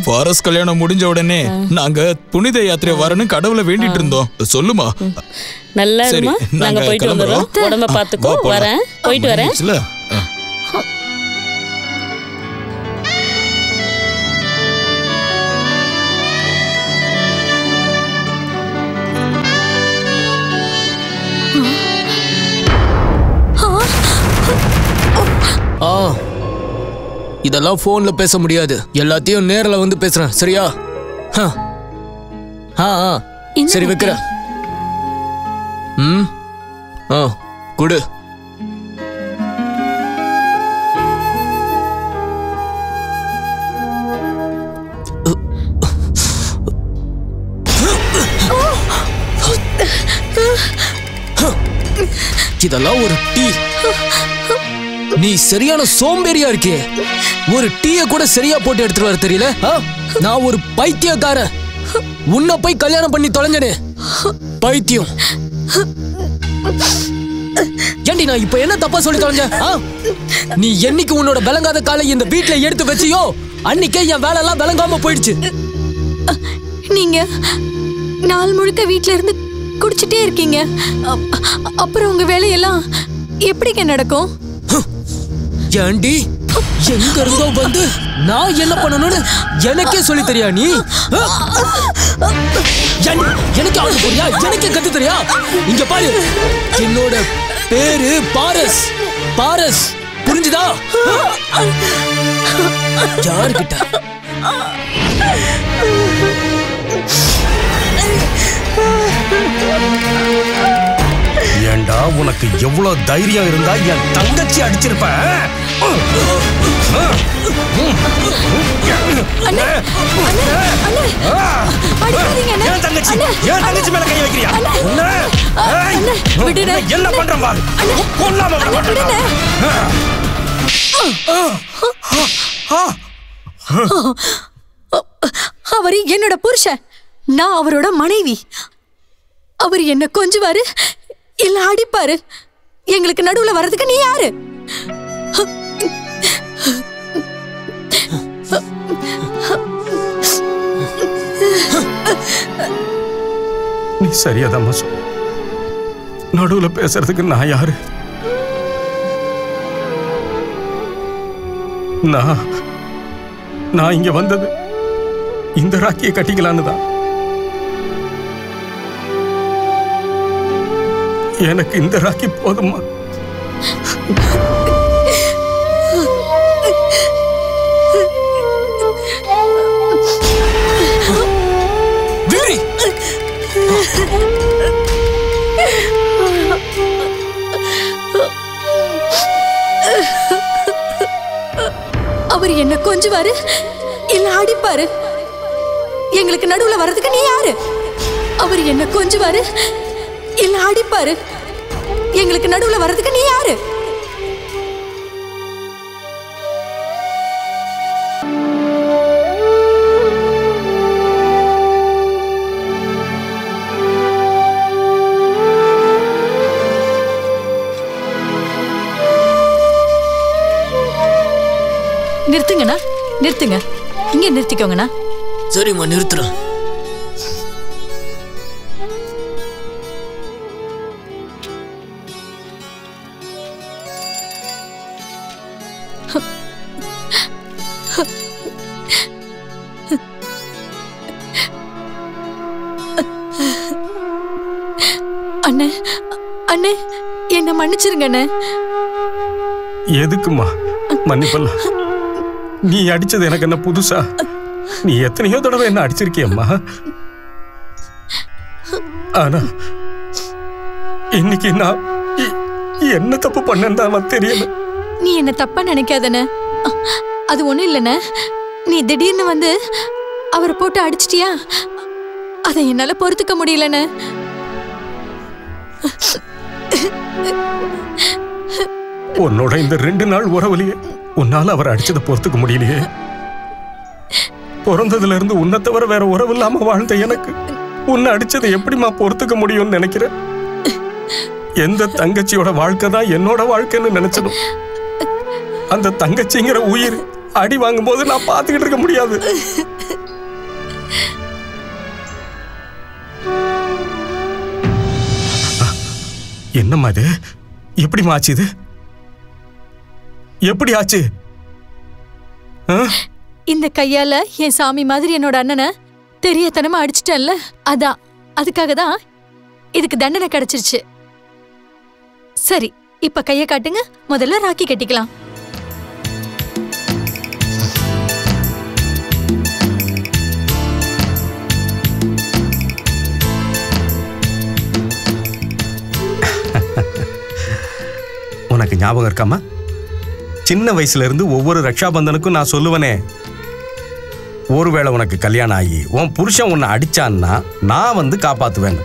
ஃபாரஸ்ட் கல்யாணம் முடிஞ்ச உடனே நாங்க புனித யாத்திரை வரணும் கடவுளை வேண்டிட்டு இருந்தோம். சொல்லுமா. நல்லா இருமா, நாங்க போயிட்டு வந்துடுறோம். உடம்ப பாத்துக்கோ. வரேன், போயிட்டு வரேன். இதெல்லாம் போன்ல பேச முடியாது, எல்லாத்தையும் நேரில் வந்து பேசுறேன். சரியா? சரி, வைக்கிறேன். குடு. இதெல்லாம் ஒரு டீ? நீ சரியான சோம்பேறியா இருக்கே. ஒரு டீய கூட சரியா போட்டு எடுத்துட்டு வர தெரியல. நான் ஒரு பைத்தியக்காரன். உன்னை போய் கல்யாணம் பண்ணி தொலைஞ்சனே, பைத்தியம். ஏண்டி, நான் இப்ப என்ன தப்பா சொல்லி தொலைஞ்ச? நீ என்னைக்கு உன்னோட விளங்காத காலை இந்த வீட்டுல எடுத்து வச்சியோ, அன்னைக்கே என் வேலை எல்லாம் விளங்காம போயிடுச்சு. நீங்க நாள் முழுக்க வீட்டுல இருந்து குடிச்சிட்டே இருக்கீங்க, அப்புறம் உங்க வேலையெல்லாம் எப்படிங்க நடக்கும்? ஏண்டி, எங்க இருந்தோ வந்து நான் என்ன பண்ணணும்னு எனக்கே சொல்லி தெரியா நீ? எனக்கு ஆக போறியா? எனக்கே கத்து தெரியா? இங்க பாரு, என்னோட பேரு பாரஸ். பாரஸ், புரிஞ்சுதா? யார்கிட்ட? ஏண்டா, உனக்கு எவ்வளவு தைரியம் இருந்தா என் தங்கச்சி அடிச்சிருப்ப? தங்கச்சி மேல கை வைக்கிறியா? என்ன பண்றேன் பாரு. அவரு என்னோட புருஷன், நான் அவரோட மனைவி. அவர் என்ன கொஞ்சுவாரு இல்ல அடிப்பாரு. எங்களுக்கு நடுவுல வர்றதுக்கு நீ யாரு? நீ சரியாதாம்மா சொன்ன. நடுவுல பேசுறதுக்கு நான் யாரு? நான் இங்க வந்தது இந்த ராக்கியை கட்டிக்கலான்னு தான். எனக்கு இந்த ராக்கி போதுமா? அவர் என்ன கொஞ்சுவாரு இல்ல அடிப்பாரு. எங்களுக்கு நடுவுல வர்றதுக்கு நீ யாரு? அவர் என்ன கொஞ்சுவாரு இல்ல அடிப்பாரு. எங்களுக்கு நடுவுல வர்றதுக்கு நீ யாரு? நிறுத்துங்கண்ணா, நிறுத்துங்க. இங்க நிறுத்திக்கோங்கண்ணா. சரிம்மா, நிறுத்துறேன். அண்ணே, அண்ணே, என்ன மன்னிச்சிருங்க அண்ணே. எதுக்குமா மன்னிப்பல்ல? நீ அடிச்சது எனக்கு என்ன புதுசா? நீ எத்தனையோ தடவை என்ன அடிச்சிருக்கியம்மா. ஆனா இன்னைக்கு நான் என்ன தப்பு பண்ணேன்னு தெரியல. நீ என்ன தப்பா நினைக்காதன. அது ஒண்ணும் இல்லைண்ணே. நீ திடீர்னு வந்து அவரை போட்டு அடிச்சிட்டியா, அதை என்னால பொறுத்துக்க முடியலண்ணே. உன்னோட இந்த 2 நாள் உறவுலையே உன்னால அவரை அடிச்சதை பொறுத்துக்க முடியலையே. பிறந்ததுல இருந்து உன்னை தவிர வேற உறவு இல்லாம வாழ்ந்த எனக்கு உன்னை அடிச்சதை எப்படிமா பொறுத்துக்க முடியும்னு நினைக்கிறேன். எந்த தங்கச்சியோட வாழ்க்கை தான் என்னோட வாழ்க்கைன்னு நினைச்சதும் அந்த தங்கச்சிங்கிற உயிர் அடி வாங்கும் போது நான் பார்த்துக்கிட்டு இருக்க முடியாது. என்னம்மா இது? எப்படிமா ஆச்சு இது? எப்படி ஆச்சு? இந்த கையால என் சாமி மாதிரி என்னோட அண்ணனை தெரியத்தனமா அடிச்சிட்டேன்ல, அதான் அதுக்காக தான் இதுக்கு தண்டனை கிடைச்சிருச்சு. சரி, இப்ப கைய காட்டுங்க. முதல்ல ராக்கி கட்டிக்கலாம். உனக்கு ஞாபகம் இருக்காமா? சின்ன வயசுல இருந்து ஒவ்வொரு ரக்ஷாபந்தனுக்கும் நான் சொல்லுவனே, ஒருவேளை உனக்கு கல்யாணம் ஆகி உன் புருஷன் உன்னை அடிச்சான்னா நான் வந்து காப்பாத்துவேன்.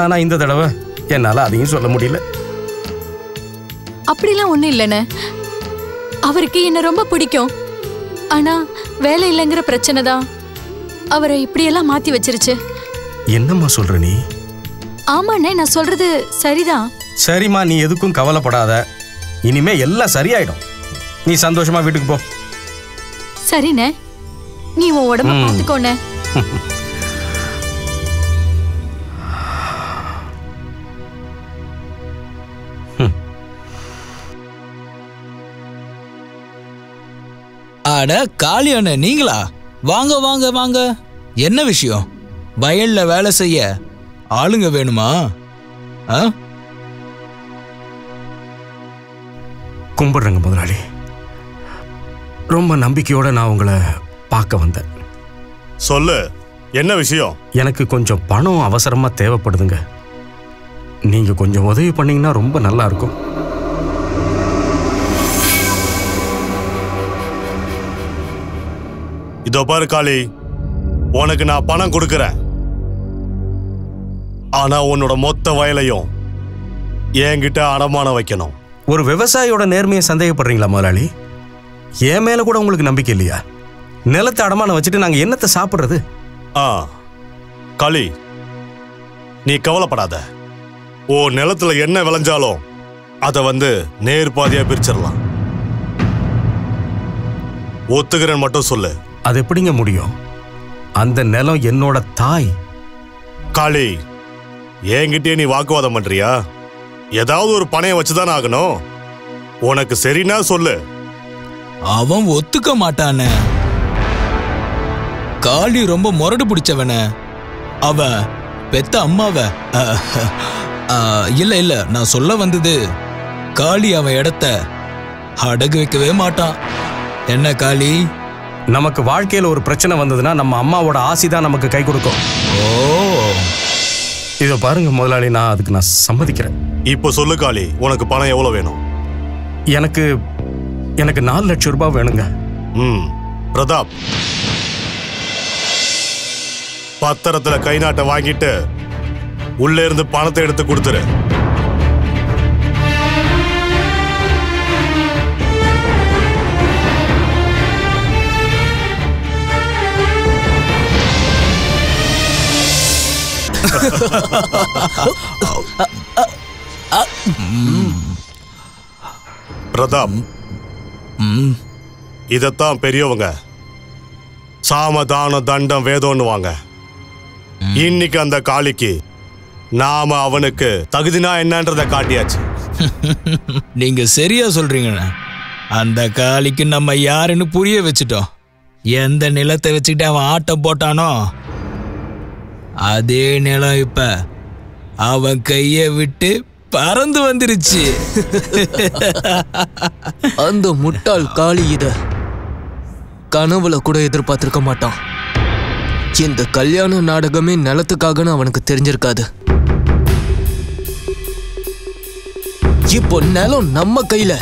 ஆனா இந்த தடவை என்னால அதையும் சொல்ல முடியல. அப்படிலாம் ஒண்ணும் இல்லைண்ணே. அவருக்கு என்ன ரொம்ப பிடிக்கும். ஆனா வேலை இல்லைங்கிற பிரச்சனை தான் அவரை இப்படியெல்லாம் மாத்தி வச்சிருச்சு. என்னம்மா சொல்ற நீ? ஆமாண்ணே, நான் சொல்றது சரிதான். சரிம்மா, நீ எதுக்கும் கவலைப்படாத. இனிமே எல்லாம் சரியாயிடும். நீ சந்தோஷமா வீட்டுக்கு போ. சரிண்ணே, நீ உன் உடம்ப பார்த்துக்கோண்ணே. அட காளியான நீங்களா? வாங்க வாங்க வாங்க. என்ன விஷயம்? வயல்ல வேலை செய்ய ஆளுங்க வேணுமா? கும்பிடுறேங்க முதலாளி. ரொம்ப நம்பிக்கையோட நான் உங்களை பார்க்க வந்தேன். சொல்லு, என்ன விஷயம்? எனக்கு கொஞ்சம் பணம் அவசரமா தேவைப்படுதுங்க. நீங்க கொஞ்சம் உதவி பண்ணீங்கன்னா ரொம்ப நல்லா இருக்கும். இதோ பாரு காளி, உனக்கு நான் பணம் கொடுக்கறேன். ஆனா உன்னோட மொத்த வயலையும் என்கிட்ட அடமானம் வைக்கணும். ஒரு விவசாயியோட நேர்மையை சந்தேகப்படுறீங்களா முதலாளி? என் மேல கூட உங்களுக்கு நம்பிக்கை இல்லையா? நிலத்தை அடமானம் வச்சுட்டு நாங்க என்னத்தை சாப்பிடுறது? காளி, நீ கவலைப்படாத. ஓ நிலத்துல என்ன விளைஞ்சாலும் அதை நேர் பாதியா பிரிச்சிடலாம். ஒத்துக்கிறேன் மட்டும் சொல்லு. அது எப்படிங்க முடியும்? அந்த நிலம் என்னோட தாய். காளி, என்கிட்டயே நீ வாக்குவாதம் பண்றியா? ஏதாவது ஒரு பணையம் வச்சுதானே ஆகணும். உனக்கு சரினா சொல்லு. அவன் ஒத்துக்க மாட்டானே. காளி ரொம்ப முரடு பிடிச்சவன. அவ பெத்த அம்மாவ இல்ல நான் சொல்ல வந்தது, காளி அவன் இடத்த அடகு வைக்கவே மாட்டான். என்ன காளி? நமக்கு வாழ்க்கையில ஒரு பிரச்சனை வந்ததுன்னா நம்ம அம்மாவோட ஆசைதான் நமக்கு கை கொடுக்கும். ஓ, இதை பாருங்க முதலாளி, நான் அதுக்கு சம்மதிக்கிறேன். இப்போ சொல்லு காளி, உனக்கு பணம் எவ்வளவு வேணும்? எனக்கு 4 லட்சம் ரூபாய் வேணுங்க. பிரதாப், பத்திரத்துல கை நாட்டை வாங்கிட்டு உள்ள இருந்து பணத்தை எடுத்து கொடுத்துரு. பிரதாப், இதத்தான் பெரியவங்க சாமதான தண்டம் வேதம்னுவாங்க. இன்னைக்கு அந்த காளிக்கு நாம அவனுக்கு தகுதினா என்னன்றத காட்டியாச்சு. நீங்க சரியா சொல்றீங்க. அந்த காளிக்கு நம்ம யாருன்னு புரிய வச்சுட்டோம். எந்த நிலத்தை வச்சுக்கிட்டு அவன் ஆட்டம் போட்டானோ அதே நிலம் இப்ப அவன் கைய விட்டு பறந்து வந்துருச்சு. அந்த முட்டாள் காளி இத கனவுல கூட எதிர்பார்த்திருக்க மாட்டான். இந்த கல்யாண நாடகமே நிலத்துக்காகன்னு அவனுக்கு தெரிஞ்சிருக்காது. இப்போ நிலம் நம்ம கையில.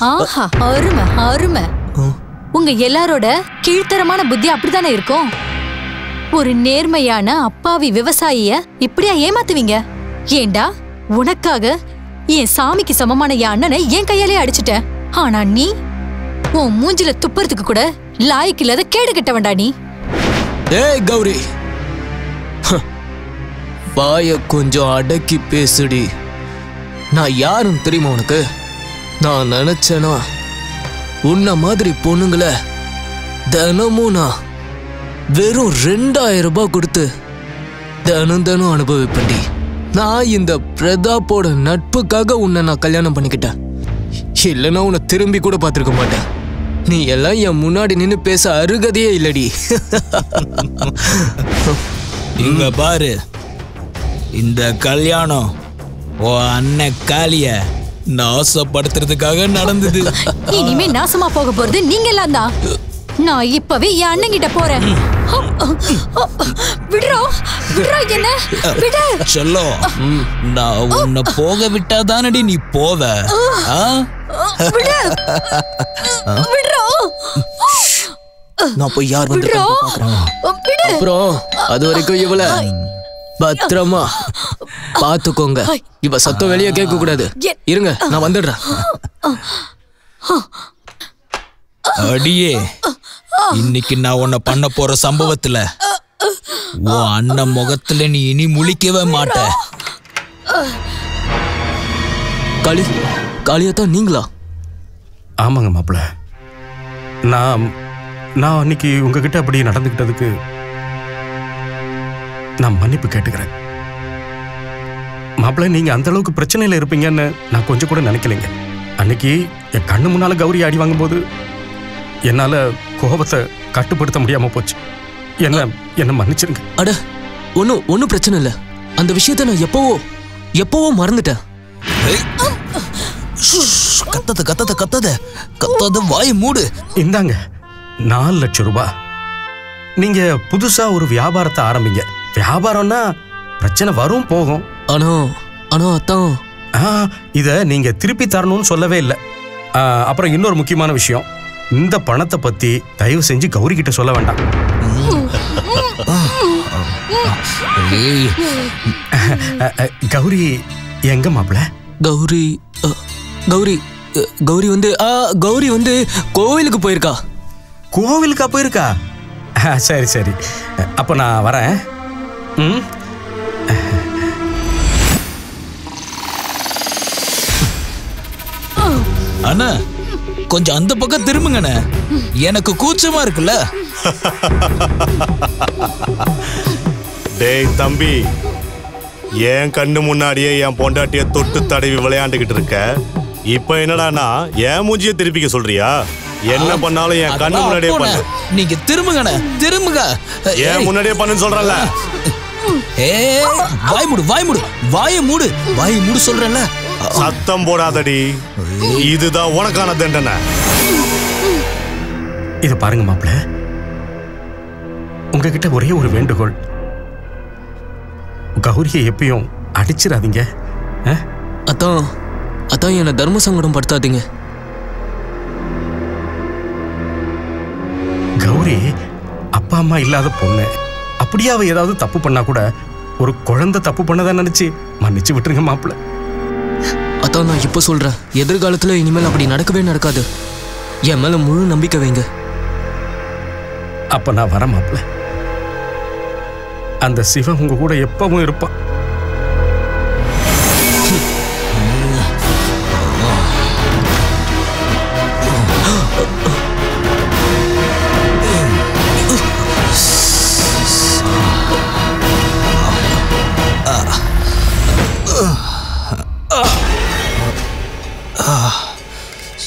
ஆஹா, அருமை அருமை. உங்க எல்லாரோட கீழ்த்தரமான புத்தி அப்படித்தானே இருக்கும். ஒரு நேர்மையான அப்பாவி விவசாயிய இப்படியா ஏமாத்துவீங்க? ஏண்டா, உனக்காக என் சாமிக்கு சமமான என் அண்ணனை என் கையாலே அடிச்சுட்டேன். ஆனா நீ உன் மூஞ்சில துப்புறதுக்கு கூட லாய்க்கு இல்லாத கேடு கட்டவண்டா நீ. ஏய் கௌரி, வாய கொஞ்சம் அடக்கி பேசுடி. நான் யாருன்னு தெரியுமா உனக்கு? நான் நினைச்சேனா உன்ன மாதிரி பொண்ணுங்களை தினமும் நான் வெறும் 2000 ரூபாய் கொடுத்து தினம் அனுபவிப்பேன்டி. நான் இந்த பிரதாப்போட நட்புக்காக உன்னை நான் கல்யாணம் பண்ணிக்கிட்டேன். இல்லைன்னா உன்னை திரும்பி கூட பார்த்துருக்க மாட்டேன். நீ எல்லாம் என் முன்னாடி நின்று பேச அருகதையே இல்லடி. இங்க பாரு, இந்த கல்யாணம் ஓ அண்ணன் காளிய நாசப்படுத்துறதுக்காக நடந்தது. இனிமே நாசமா போக போறது நீங்க எல்லாம் தான். நான் இப்பவே என் அண்ணன் கிட்ட போறேன். விடுறா விடுறா, என்ன விடு. சொல்லோ, நான் உன்னை போக விட்டாதானடி நீ போவ. விடு விடுறா. நான் போய் யார் வந்து அப்புறம் அது வரைக்கும் இவள பத்திரமா பாத்துக்கோங்க. இவ சத்தம் வெளியே கேட்க கூடாது. இருங்க, நான் வந்துடுறேன். அடியே, இன்னைக்கு நான் உன்னை பண்ண போற சம்பவத்துல உன் அண்ணன் முகத்துல நீ இனி முழிக்கவே மாட்ட. காளியாத்தான் நீங்களா? ஆமாங்க மாப்பிள்ள. நான் அன்னைக்கு உங்ககிட்ட அப்படி நடந்துக்கிட்டதுக்கு நான் மன்னிப்பு கேட்டுக்கிறேன் மாப்பிள்ள. நீங்க அந்த அளவுக்கு பிரச்சனையில இருப்பீங்கன்னு நான் கொஞ்சம் கூட நினைக்கலைங்க. அன்னைக்கு என் கண்ணு முன்னால கௌரி அடி வாங்கும் போது என்னால கோபத்தை கட்டுப்படுத்த முடியாம போச்சு. என்ன மன்னிச்சிருங்க. அட, ஒன்னும் பிரச்சனை இல்ல. அந்த விஷயத்த நான் எப்பவோ மறந்துட்டேன். கத்தாத வாய் மூடு. இந்தாங்க 4 லட்சம் ரூபாய். நீங்க புதுசா ஒரு வியாபாரத்தை ஆரம்பிங்க. வியாபாரம்னா பிரச்சனை வரும் போகும். ஆனா அத்தான், இத நீங்க திருப்பி தரணும்னு சொல்லவே இல்லை. அப்புறம் இன்னொரு முக்கியமான விஷயம், இந்த பணத்தை பத்தி தயவு செஞ்சு கௌரி கிட்ட சொல்ல வேண்டாம். கௌரி எங்க மாப்பிள? கௌரி கௌரி கௌரி வந்து கௌரி வந்து கோவிலுக்கு போயிருக்கா. கோவிலுக்கா போயிருக்கா? சரி சரி, அப்ப நான் வரேன். அண்ணா கொஞ்சம் அந்த பக்கம் திரும்புங்கண்ணே, எனக்கு கூச்சமா இருக்குல்ல. டேய் தம்பி, என் கண்ணு முன்னாடியே என் பொண்டாட்டிய தொட்டு தடவி விளையாண்டுகிட்டு இருக்க. இப்ப என்னடானா என் மூஞ்சிய திருப்பிக்க சொல்றியா? என்ன பண்ணாலும் என் கண்ணு முன்னாடியே பண்ணு. நீங்க திரும்புங்கண்ணே, திரும்புங்க. ஏன் முன்னாடியே பண்ணுன்னு சொல்றல. வாய் மூடு, வாய் மூடு, வாயை மூடு, வாயை மூடு சொல்றேன்ல. சத்தம் போடாதடி, இதுதான் உனக்கான தண்டனை. இத பாருங்க மாப்பிள, உங்ககிட்ட ஒரே ஒரு வேண்டுகோள், கௌரியை எப்பயும் அடிச்சிடாதீங்க. அதான் அதான் என்ன தர்ம சங்கடம் படுத்தாதீங்க. கௌரி அப்பா அம்மா இல்லாத பொண்ணு. அப்படியே அவ ஏதாவது தப்பு பண்ணா கூட ஒரு குழந்தை தப்பு பண்ணதான் நினைச்சு மன்னிச்சு விட்டுருங்க மாப்பிள. அதான் நான் இப்ப சொல்றேன், எதிர்காலத்துல இனிமேல் அப்படி நடக்கவே நடக்காது. என் மேல முழு நம்பிக்கை வைங்க. அப்ப நான் வர மாப்பிள. அந்த சிவன் உங்க கூட எப்பவும் இருப்பான்.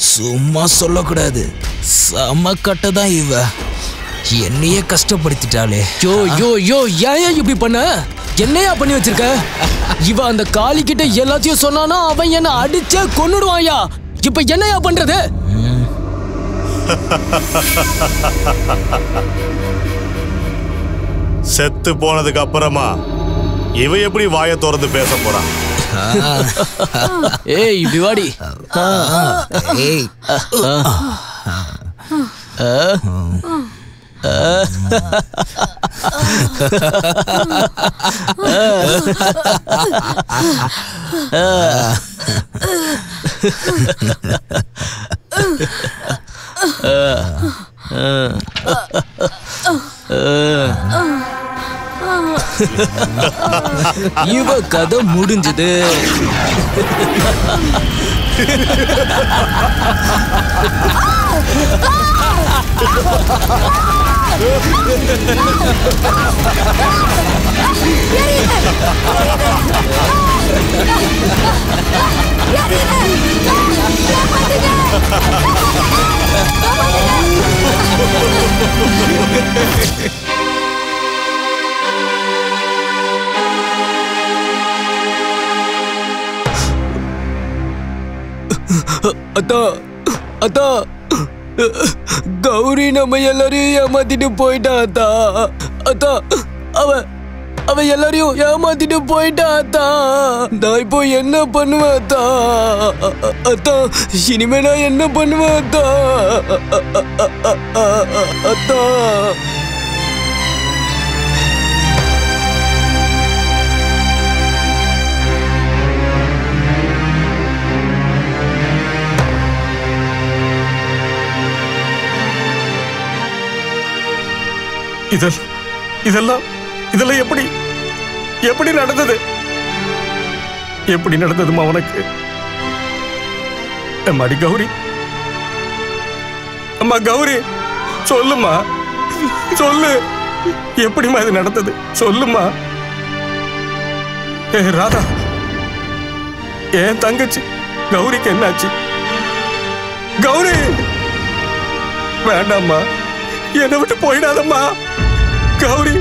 சும்மா சொல்லக்கூடாது, செம கட்டதான் இவ. என்னையே கஷ்டப்படுத்திட்டாளே. யோ யோ யோ, ஏன் இப்படி பண்ண? என்னையா பண்ணி வச்சிருக்க? இவ அந்த காளி கிட்ட எல்லாத்தையும் சொன்னானா அவன் என்ன அடிச்சே கொன்னுடுவாயா. இப்ப என்னையா பண்றது? செத்து போனதுக்கு அப்புறமா இவ எப்படி வாயை திறந்து பேச போறான்? ஏய் இப்படி வாடி. ஏய் இவ கதை முடிஞ்சது. அத்தா அத்தா, கௌரி நம்ம எல்லாரையும் ஏமாத்திட்டு போயிட்டா அத்தா. அத்தா அவ அவ எல்லாரையும் ஏமாத்திட்டு போயிட்டா அத்தா. நான் இப்போ என்ன பண்ணுவேன் அத்தா? அத்தா இனிமே நான் என்ன பண்ணுவேன் அத்தா? அத்தா இதெல்லாம் இதெல்லாம் எப்படி எப்படி நடந்தது? எப்படி நடந்ததுமா உனக்கு? அம்மாடி கௌரி, அம்மா கௌரி, சொல்லுமா, சொல்லு, எப்படிமா இது நடந்தது? சொல்லுமா. ஏ ராதா, என் தங்கச்சி கௌரிக்கு என்னாச்சு? கௌரி, வேண்டாம்மா, என்னை விட்டு போயிடாதம்மா கௌரி.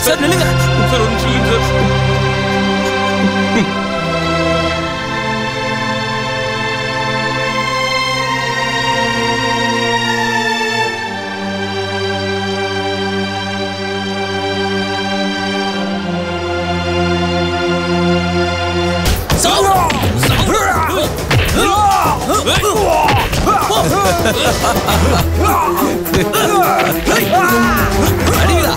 சார் நில்லுங்க சார், ஒரு நிமிஷம் இருங்க சார். அடிடா.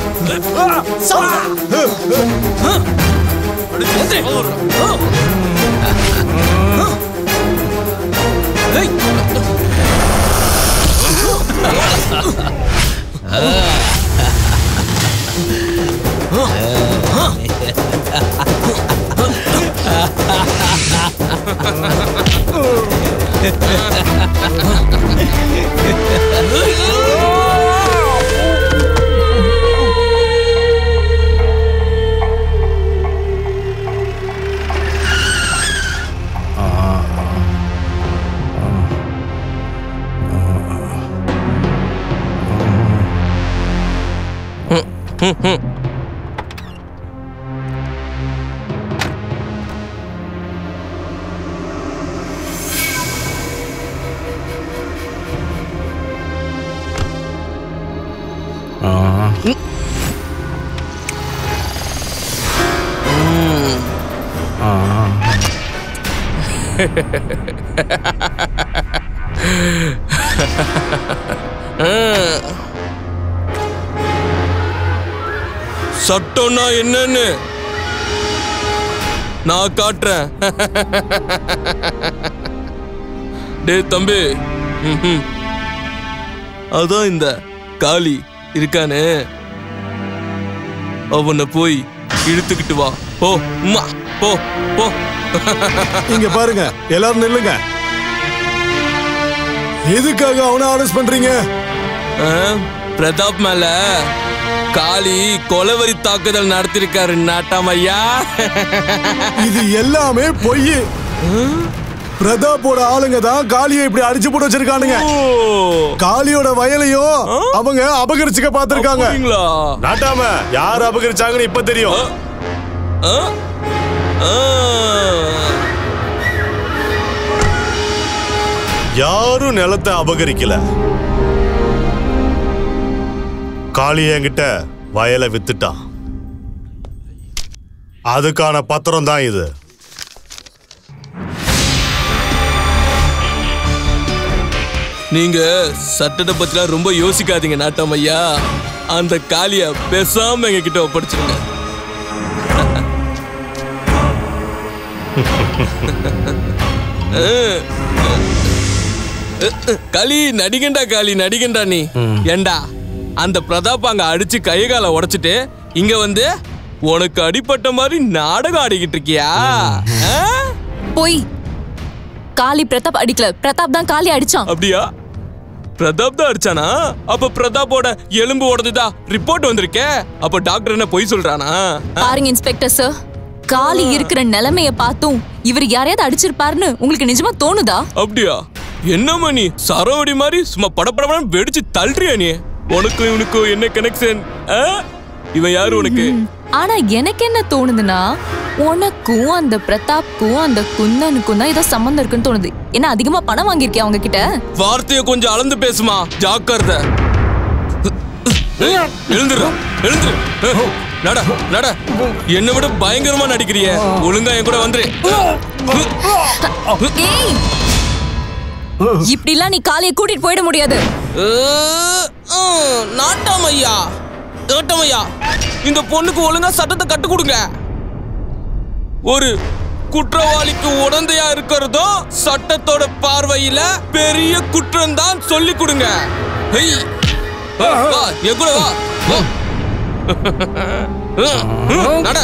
சட்டம்னா என்னன்னு நான் காட்டுறேன். டேய் தம்பி, அதான் இந்த காளி இருக்கானே, அவனை போய் இழுத்துக்கிட்டு வா. போ அம்மா, போ போ. இங்க பாருங்க, எல்லாரும் நில்லுங்க. எதுக்காக அவனை அரெஸ்ட் பண்றீங்க? பிரதாப் மேல காளி கொலவரி தாக்குதல் நடத்திருக்காரு நாட்டாம் ஐயா. இது எல்லாமே பொய். பிரதாப்போட ஆளுங்க தான் காளியை இப்படி அடிச்சு போட்டு வச்சிருக்கானுங்க. காளியோட வயலையும் அவங்க அபகரிச்சுக்க பாத்திருக்காங்க. நாட்டாம யார் அபகரிச்சாங்கன்னு இப்ப தெரியும். யாரும் நிலத்தை அபகரிக்கல. காளி என்கிட்ட வயலை வித்துட்டான். அதுக்கான பத்திரம் தான் இது. நீங்க சட்டத்தை பத்திலாம் ரொம்ப யோசிக்காதீங்க நாட்டாம் ஐயா. அந்த காளிய பேசாம எங்க கிட்ட ஒப்படைச்சிருங்க. காளி நடிகண்டா, காளி நடிகண்டா. நீ ஏண்டா அந்த பிரதாப் அங்க அடிச்சு கைகால உடைச்சிட்டு இங்க வந்து உனக்கு அடிப்பட்ட மாதிரி நாடகம் ஆடிக்கிட்டு இருக்கியா? போய் காளி பிரதாப் அடிக்கல, பிரதாப் தான் காளி அடிச்சான். அப்படியா? பிரதாப் தான் அடிச்சானா? அப்ப பிரதாப்போட எலும்பு உடைஞ்சதா ரிப்போர்ட் வந்திருக்கே. அப்ப டாக்டர் என்ன பொய் சொல்றானா? பாருங்க இன்ஸ்பெக்டர் சார், காளி இருக்கிற நிலைமைய பார்த்தும் இவர் யாரையாவது அடிச்சிருப்பாருன்னு உங்களுக்கு நிஜமா தோணுதா? அப்படியா? என்னம்மா நீ சரவடி மாதிரி சும்மா படப்படமான வெடிச்சு தள்ளுறியா நீ? உனக்கு இவனுக்கு என்ன கனெக்ஷன்? இவன் யாரு உனக்கு? ஆனா எனக்கு என்ன தோணுதுன்னா, உனக்கும் அந்த பிரதாப்க்கும் அந்த குந்தனுக்கும் தான் ஏதோ சம்பந்தம் இருக்குன்னு தோணுது. என்ன அதிகமா பணம் வாங்கியிருக்கியா அவங்க கிட்ட? வார்த்தைய கொஞ்சம் அளந்து பேசுமா, ஜாக்கிரதை. எழுந்துரு எழுந்துரு, நட நட. என்னை விட பயங்கரமா நடிக்கிறிய. ஒழுங்கா என் கூட வந்துரு. இப்படிலாம் நீ காளியை கூட்டிட்டு போயிட முடியாது. நாட்டாம் ஐயா, நாட்டாம் ஐயா, இந்த பொண்ணுக்கு ஒழுங்கா சட்டத்தை கட்டு கொடுங்க. ஒரு குற்றவாளிக்கு உடந்தையா இருக்கிறதோ சட்டத்தோட பார்வையில பெரிய குற்றம் தான் சொல்லி கொடுங்க. என் கூட வா. நட.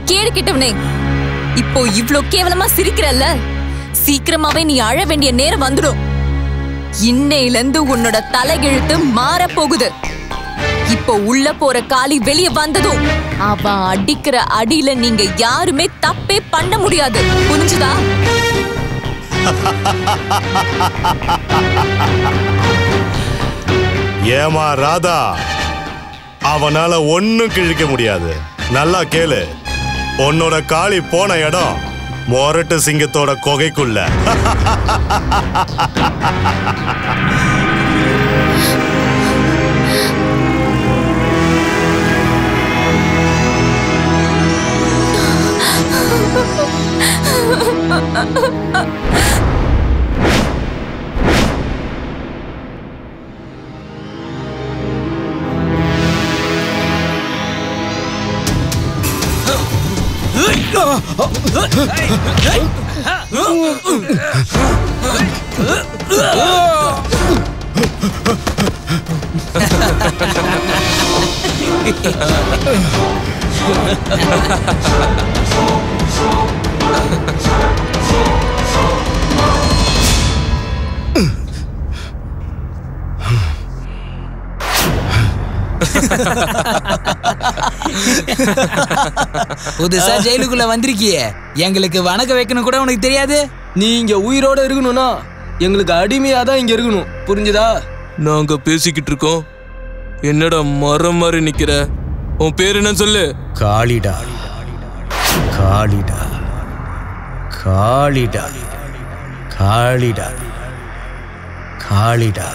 கேடு கிட்டவனே, இப்போ இவ்ளோ கேவலமா சிரிக்கிறல்ல, சீக்கிரமாவே நீ அழ வேண்டிய நேரம் வந்துடும். இன்னையிலிருந்து உன்னோட தலையெழுத்து மாற போகுது. இப்போ உள்ள போற காளி வெளியே வந்ததும் அவன் அடிக்கிற அடியில நீங்க யாருமே தப்பே பண்ண முடியாது. புரிஞ்சுதா? ஏமா ராதா, அவனால ஒன்னும் கிழிக்க முடியாது. நல்லா கேளு, உன்னோட காளி போன இடம் மொரட்டு சிங்கத்தோட கொகைக்குள்ள. புதுசா ஜெயிலுக்குள்ள வந்திருக்கியே, எங்களுக்கு வணக்கம் வைக்கணும் கூட உனக்கு தெரியாது. நீ இங்க உயிரோட இருக்கணும்னா எங்களுக்கு அடிமையா தான் இங்க இருக்கணும், புரிஞ்சுதா? நாங்க பேசிக்கிட்டு இருக்கோம், என்னடா மரம் மாதிரி நிக்கிற? உன் பேர் என்ன சொல்லு? காளிடா, காளிடா, காளிடா, காளிடா, காளிடா.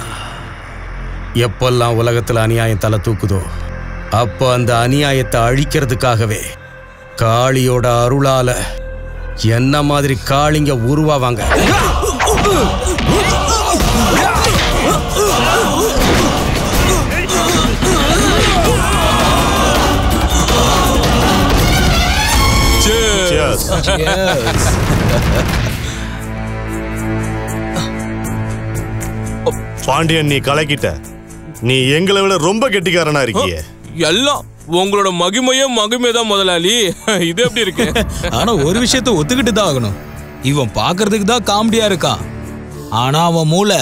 எப்பெல்லாம் உலகத்துல அநியாயம் தலை தூக்குதோ அப்ப அந்த அநியாயத்தை அழிக்கிறதுக்காகவே காளியோட அருளால என்ன மாதிரி காளிங்க உருவாவாங்க. பாண்டியன், நீ கலக்கிட்ட. நீ எங்களை விட ரொம்ப கெட்டிக்காரனா இருக்கிய. எல்லாம் உங்களோட மகிமை தான் முதலாளி. இது எப்படி இருக்கு? ஆனா ஒரு விஷயத்த ஒத்துக்கிட்டு தான் ஆகணும், இவன் பாக்குறதுக்கு தான் காமெடியா இருக்கான், ஆனா அவன் மூளை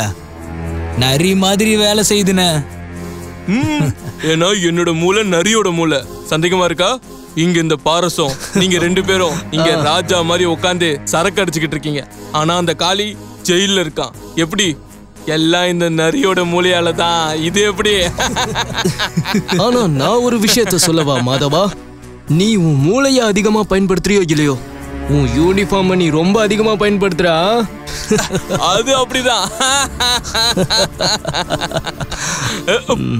நரி மாதிரி வேலை செய்துன. ஏன்னா என்னோட மூளை நரியோட மூளை. சந்தேகமா இருக்கா? இங்க இந்த பாரசம், நீங்க 2 பேரும் இங்க ராஜா மாதிரி உட்காந்து சரக்கு அடிச்சுக்கிட்டு இருக்கீங்க. ஆனா அந்த காளி ஜெயில இருக்கான். எப்படி? எல்லாம் இந்த நரியோட மூளையால தான். இது எப்படி? ஆனா நான் ஒரு விஷயத்த சொல்லவா மாதவா, நீ உன் மூளைய அதிகமா பயன்படுத்துறியோ இல்லையோ, உன் யூனிஃபார்ம் நீ ரொம்ப அதிகமா பயன்படுத்துறா. அது அப்படிதான்.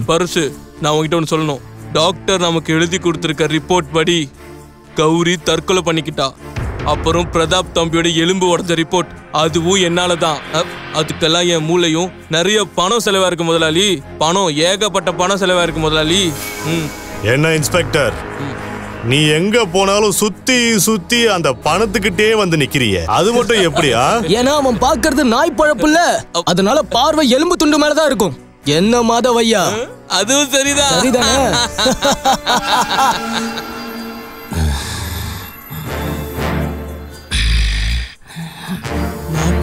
பரசு, நான் உங்ககிட்ட ஒன்று சொல்லணும். டாக்டர் நமக்கு எழுதி கொடுத்திருக்க ரிப்போர்ட் படி கௌரி தற்கொலை பண்ணிக்கிட்டா. அப்புறம் பிரதாப் தம்பியோட எலும்பு உடஞ்ச ரிப்போர்ட், அதுவும் என்னால தான். அதுக்கெல்லாம் என் மூளையும் நிறைய பணம் செலவா இருக்கு முதலாளி. பணம், ஏகப்பட்ட பணம் செலவா இருக்கு முதலாளி. என்ன இன்ஸ்பெக்டர், நீ எங்க போனாலும் சுத்தி சுத்தி அந்த பணத்துக்கிட்டே வந்து நிக்கிறிய, அது மட்டும் எப்படியா? ஏன்னா அவன் பாக்குறது நாய் பழப்பு இல்ல, அதனால பார்வை எலும்பு துண்டு மேலதான் இருக்கும். என்ன மாதவையா? அதுவும் சரிதான். சரிதானே?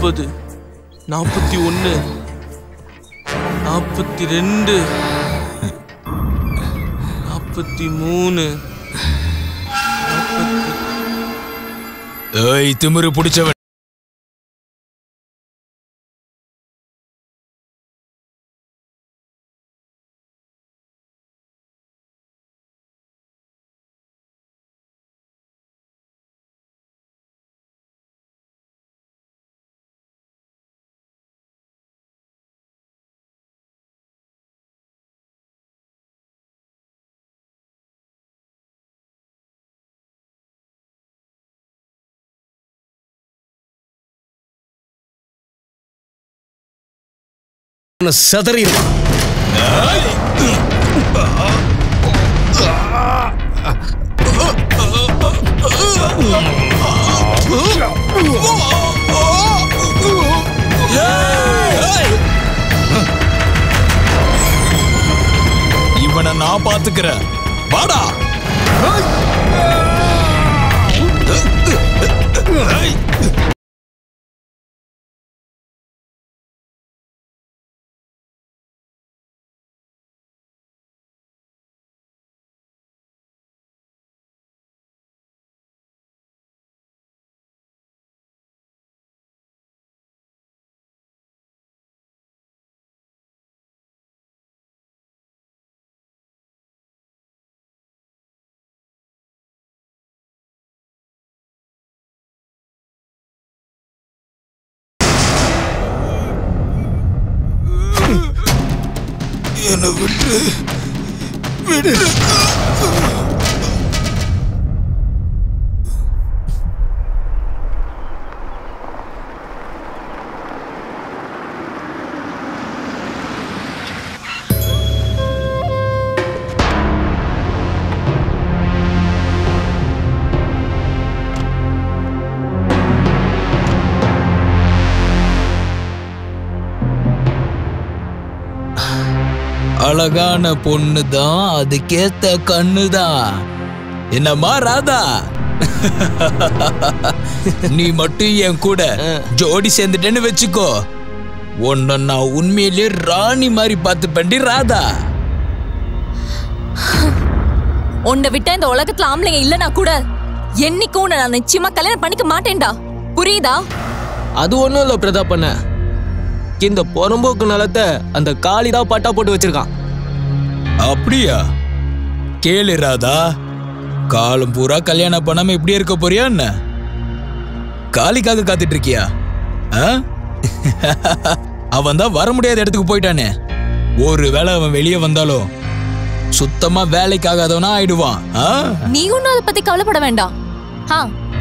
40, 41, 42, 43. ஏய் திமிரு பிடிச்சவன். சதறி இவனை நான் பாத்துக்கிறேன், வாடா. என்னை விட்டு விடு. அழகான பொண்ணுதான், அதுக்கேத்த கண்ணுதான். என்னம்மா ராதா, நீ மட்டும் என் கூட ஜோடி சேர்ந்துட்டேன்னு வச்சுக்கோ, உன்னை நான் உண்மையிலேயே ராணி மாதிரி பார்த்து பண்ணி ராதா. உன்னை விட்டா இந்த உலகத்துல ஆம்பளைங்க இல்லனா கூட என்னைக்கும் நான் நிச்சயமா கல்யாணம் பண்ணிக்க மாட்டேன்டா, புரியுதா? அது ஒண்ணும் இல்ல பிரதாப் பண்ண, இந்த புறம்போக்கு நிலத்தை அந்த காளிதான் பட்டா போட்டு வச்சிருக்கான். அப்படியா? கேளு ராதா, காலம் பூரா கல்யாணம் பண்ணாம இப்படி இருக்க போறியா என்ன? காளிக்காக காத்துட்டு இருக்கியா? அவன் தான் வர முடியாத இடத்துக்கு போயிட்டானே. ஒருவேளை அவன் வெளியே வந்தாலும் சுத்தமா வேலைக்காகாதவனா ஆயிடுவான். நீ ஒன்னும் அதை பத்தி கவலைப்பட வேண்டாம்.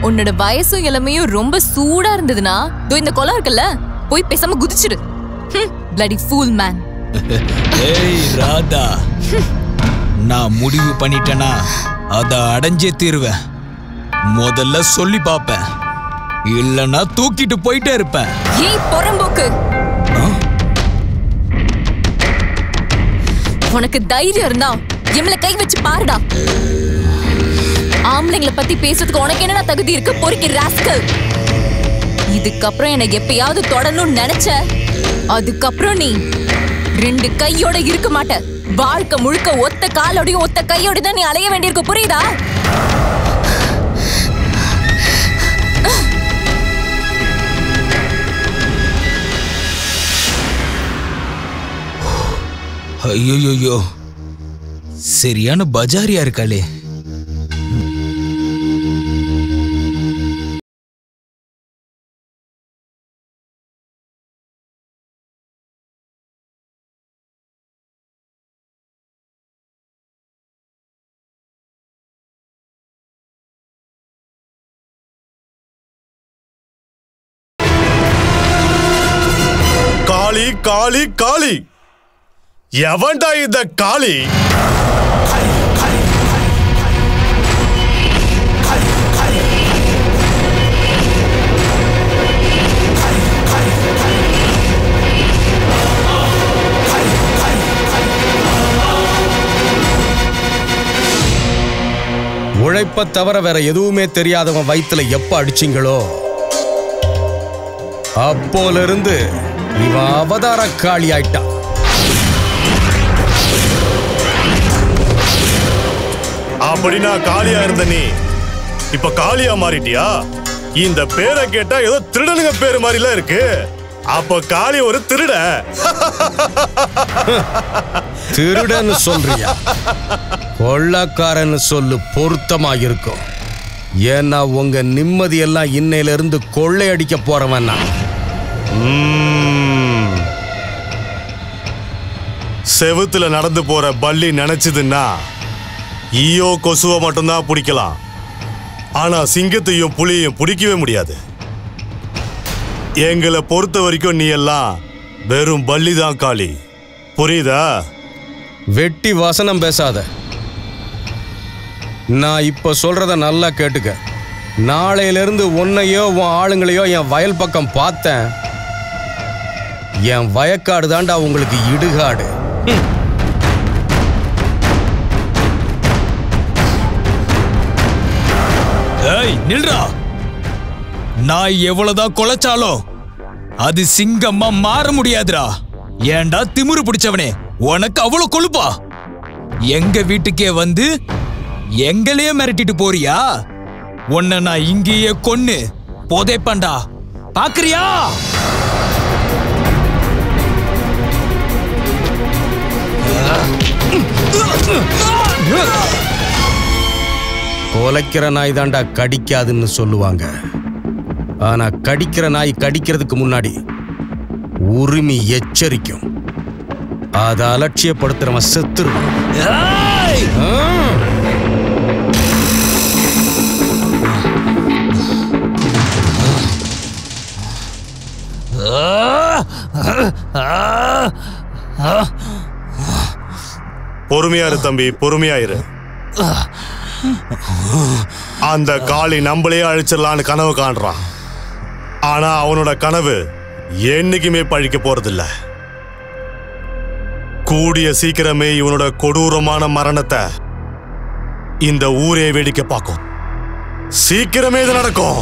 உன்னோட வயசும் இளமையும் ரொம்ப சூடா இருந்ததுன்னா இந்த கொலை இருக்குல்ல, போய் பேசாம குதிச்சிடு. bloody fool man. ஏய் ராதா, நான் முடிவு பண்ணிட்டேனா அத அடைஞ்சே தீருவேன். முதல்ல சொல்லி பாப்பேன், இல்லன்னா தூக்கிட்டு போயிட்டே இருப்பேன். ஏய் புறம்போக்கு, உனக்கு தைரியம் இருந்தா எம்ல கை வச்சு பாருடா. ஆம்பளைங்களை பத்தி பேசுறதுக்கு உனக்கு என்ன தகுதி இருக்கு பொறுக்கி ராஸ்கல்? இதுக்கப்புறம் எனக்கு எப்பயாவது தொடரணும்னு நினைச்ச, அதுக்கப்புறம் நீ 2 கையோட இருக்க மாட்ட. வாழ்க்கை முழுக்க ஒத்த காலோடையும் ஒத்த கையோட தான் நீ அலைய வேண்டியிருக்க, புரியுதா? ஐயோ, சரியான பஜாரியா இருக்காளே. காளி காளி காளி, எவன்டா இந்த காளி? உழைப்ப தவிர வேற எதுவுமே தெரியாதவன் வயித்துல எப்ப அடிச்சிங்களோ அப்போல இருந்து இவன் அவதார காளி ஆயிட்டான். அப்படின்னா காளியா இருந்த நீ இப்ப காளியா மாறிட்டியா? இந்த பேரை கேட்டா ஏதோ திருடனுங்க பேரு மாதிரிலாம் இருக்கு. அப்ப காளி ஒரு திருட. திருடன்னு சொல்றியா? கொள்ளக்காரன்னு சொல்லு பொருத்தமா இருக்கும். ஏன்னா உங்க நிம்மதி எல்லாம் இன்னையில இருந்து கொள்ளையடிக்க போறவன் நான். செவுத்துல நடந்து போற பள்ளி நினைச்சதுன்னா ஈயோ கொசுவை மட்டும்தான் பிடிக்கலாம். ஆனா சிங்கத்தையும் புலியையும் பிடிக்கவே முடியாது. எங்களை பொறுத்த வரைக்கும் நீ எல்லாம் வெறும் பள்ளி தான் காளி, புரியுதா? வெட்டி வசனம் பேசாத. நான் இப்ப சொல்றத நல்லா கேட்டுக்க. நாளையிலிருந்து உன்னையோ உன் ஆளுங்களையோ என் வயல் பக்கம் பார்த்தேன், என் வயக்காடு தாண்டா உங்களுக்கு இடுகாடு. ஏய் நில்றா, நான் எவ்வளவுதான் கொலைச்சாலும் அது சிங்கம்மா மாற முடியாதுடா. ஏண்டா திமிரு பிடிச்சவனே, உனக்கு அவ்வளவு கொழுப்பா? எங்க வீட்டுக்கே வந்து எங்களையே மிரட்டிட்டு போறியா? உன்னை நான் இங்கேயே கொன்னு புதைப்பேன்டா, பாக்குறியா? கொலைக்கிற நாய் தாண்டா கடிக்காதுன்னு சொல்லுவாங்க. ஆனா கடிக்கிற நாய் கடிக்கிறதுக்கு முன்னாடி உரிமை எச்சரிக்கும். அதை அலட்சியப்படுத்துறவன் செத்துருவான். பொறுமையாரு தம்பி, பொறுமையாயிரு. அந்த காளி நம்மளே அழிச்சிடலான்னு கனவு காண்றான். ஆனா அவனோட கனவு என்னைக்குமே பழிக்க போறதில்ல. கூடிய சீக்கிரமே இவனோட கொடூரமான மரணத்தை இந்த ஊரே வேடிக்கை பார்க்கும். சீக்கிரமே இது நடக்கும்.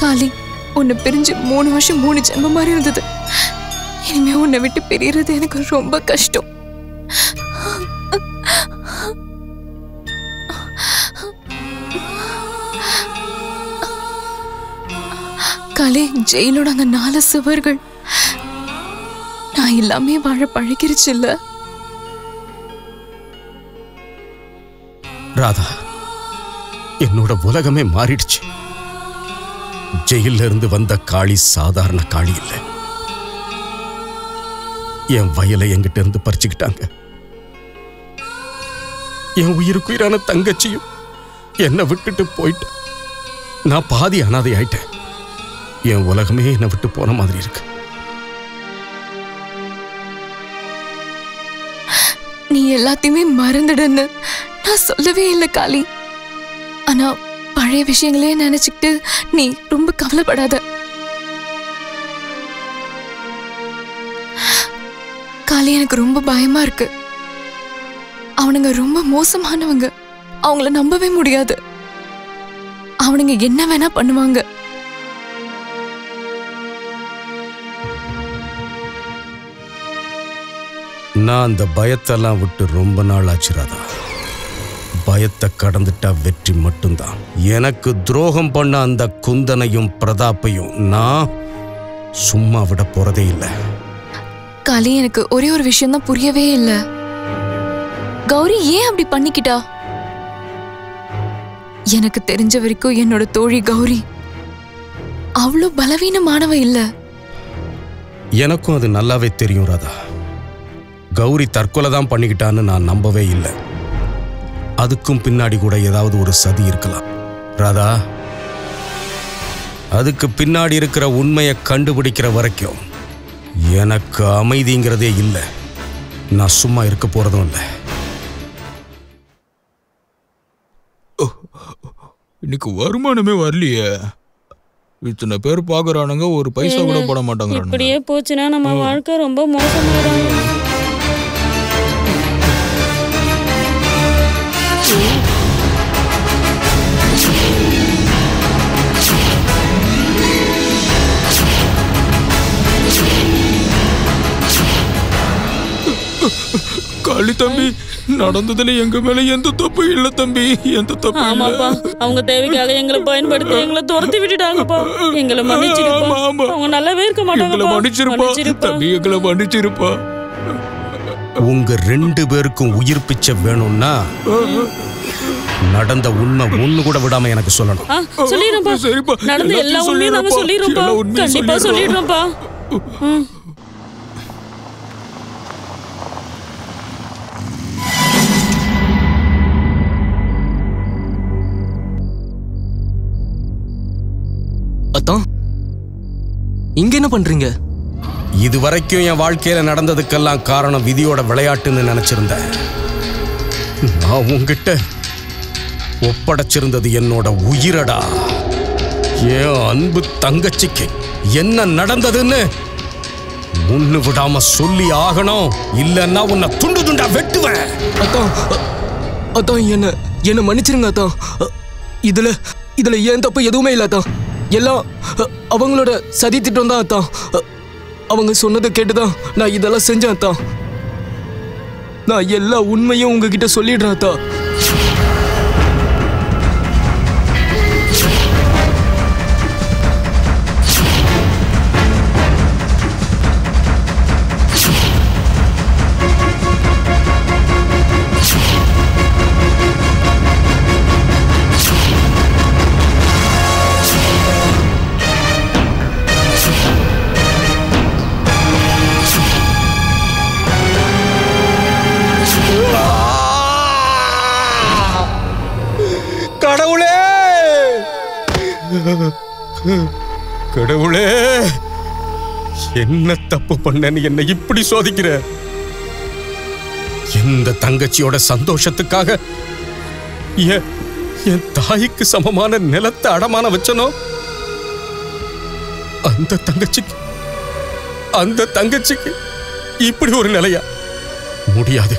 காளி, உன்னை பிரிஞ்சு 3 வருஷம் 3 ஜென்மம் மாதிரி இருந்தது. இனிமே உன்னை விட்டு பிரியறது எனக்கு ரொம்ப கஷ்டம். காளி, ஜெயிலோட அந்த 4 சுவர்கள் நான் எல்லாமே வாழ பழகிருச்சு இல்ல? ராதா, என்னோட உலகமே மாறிடுச்சு. ஜெயில இருந்து வந்த காளி சாதாரண காளி இல்ல. என் வயலை என்கிட்ட இருந்து பறிச்சுக்கிட்டாங்க. என் உயிருக்குயிரான தங்கச்சியும் என்னை விட்டுட்டு போயிட்டு நான் பாதி அனாதை ஆயிட்டேன். என் உலகமே என்னை விட்டு போன மாதிரி இருக்கு. நீ எல்லாத்தையுமே மறந்துடுன்னு நான் சொல்லவே இல்லை காளி. ஆனா பழைய விஷயங்களே நினைச்சுக்கிட்டு நீ ரொம்ப கவலைப்படாத. காளி, எனக்கு ரொம்ப பயமா இருக்கு. அவனுங்க ரொம்ப மோசமானவங்க. அவங்கள நம்பவே முடியாது. அவனுங்க என்ன வேணா பண்ணுவாங்க. நான் அந்த பயத்தெல்லாம் விட்டு ரொம்ப நாள் ஆச்சுராதா. பயத்தை கடந்துட்டா வெற்றி மட்டும்தான். எனக்கு துரோகம் பண்ண அந்த குந்தனையும் பிரதாப்பையும் நான் சும்மா விட போறதே இல்லை. காளி, எனக்கு ஒரே ஒரு விஷயம் தான் புரியவே இல்லை. கௌரி ஏன் அப்படி பண்ணிக்கிட்டா? எனக்கு தெரிஞ்ச வரைக்கும் என்னோட தோழி கௌரி அவ்வளோ பலவீனமானவ இல்ல. எனக்கும் அது நல்லாவே தெரியும் ராதா. கௌரி தற்கொலை தான் பண்ணிக்கிட்டான்னு நான் நம்பவே இல்லை. அதுக்கும் பின்னாடி கூட ஏதாவது ஒரு சதி இருக்கலாம் ராதா. அதுக்கு பின்னாடி இருக்கிற உண்மையை கண்டுபிடிக்கிற வரைக்கும் எனக்கு அமைதிங்கிறதே இல்லை. நான் சும்மா இருக்க போறதும் இல்லை. இன்னைக்கு வருமானமே வரலையே. இத்தனை பேர் பாக்குறானுங்க, ஒரு பைசா கூட போட மாட்டாங்க. இப்படியே போச்சுன்னா நம்ம வாழ்க்கை ரொம்ப மோசமாயிடும். காளி தம்பி, நடந்ததுல எங்க மேல எந்த தப்பு இல்ல தம்பி, எந்த தப்பு. ஆமாப்பா, அவங்க தேவைக்காக எங்களை பயன்படுத்தி எங்களை துரத்தி விட்டுட்டாங்கப்பா. எங்களை மன்னிச்சிருப்பா. அவங்க நல்லாவே இருக்க மாட்டாங்க. மன்னிச்சிருப்பா தம்பி, எங்களை மன்னிச்சிருப்பா. உங்க 2 பேருக்கும் உயிர் பிச்சை வேணும்னா நடந்த உண்மை ஒண்ணு கூட விடாம எனக்கு சொல்லணும். சொல்லிடுறோம்ப்பா. நடந்த எல்லா உண்மையும் நாங்க சொல்லிடுறோம்ப்பா. கண்டிப்பா சொல்லிடுறோம்ப்பா. அதான் இங்க என்ன பண்றீங்க? இது வரைக்கும் என் வாழ்க்கையில நடந்ததுக்கெல்லாம் காரணம் விதியோட விளையாட்டுன்னு நினைச்சிருந்தேன். நான் உங்ககிட்ட ஒப்படைச்சிருந்தது என்னோட உயிரடா. என் அன்பு தங்கச்சிக்கு என்ன நடந்ததுன்னு ஒண்ணு விடாம சொல்லி ஆகணும், இல்லன்னா உன்னை துண்டு துண்டா வெட்டுவேன். அதான் என்ன மன்னிச்சிருங்க அதான். இதுல ஏன் தப்பு எதுவுமே இல்ல அதான். எல்லாம் அவங்களோட சதி திட்டம் தான் அதான். அவங்க சொன்னதை கேட்டுதான் நான் இதெல்லாம் செஞ்சேன் அதான். நான் எல்லா உண்மையும் உங்ககிட்ட சொல்லிடுறேன் அதான். கடவுளே, கடவுளே, என்ன தப்பு பண்ணேன்னு என்னை இப்படி சோதிக்கிற? எந்த தங்கச்சியோட சந்தோஷத்துக்காக என் தாய்க்கு சமமான நிலத்தை அடமான வச்சனோ அந்த தங்கச்சிக்கு இப்படி ஒரு நிலையா? முடியாது.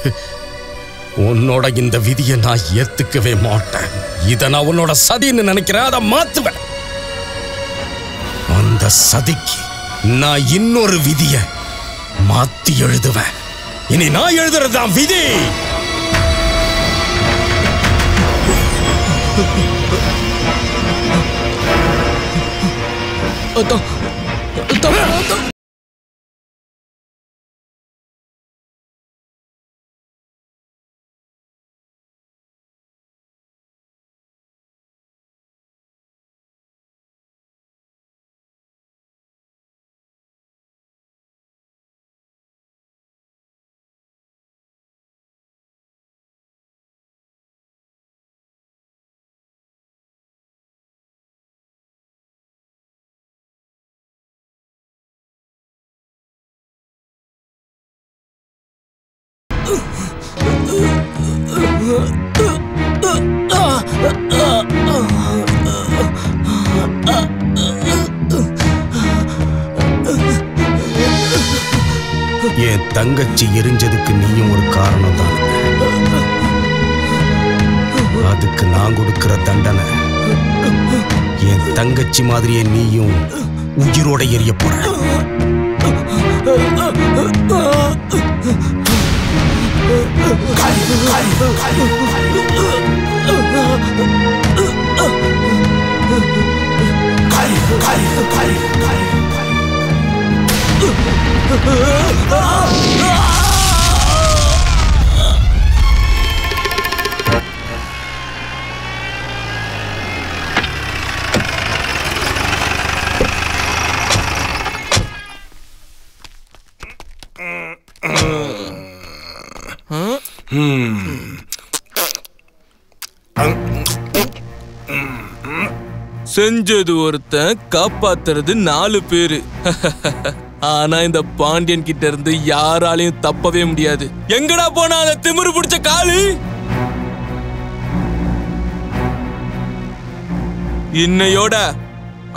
உன்னோட இந்த விதியை நான் ஏத்துக்கவே மாட்டேன். இத நான் உன்னோட சதின்னு நினைக்கிறேன். அதை மாத்துவேன். அந்த சதிக்கு நான் இன்னொரு விதியை மாத்தி எழுதுவேன். இனி நான் எழுதுறதுதான் விதி. என் தங்கச்சி எரிஞ்சதுக்கு நீயும் ஒரு காரணம் தான். அதுக்கு நான் கொடுக்கிற தண்டனை என் தங்கச்சி மாதிரியே நீயும் உயிரோட எரிய போற. செஞ்சது ஒருத்தன், காப்பாத்துறது 4 பேரு. ஆனா இந்த பாண்டியன் கிட்ட இருந்து யாராலையும் தப்பவே முடியாது. எங்கடா போனா அந்த திமிரு பிடிச்ச காளி? இன்னையோட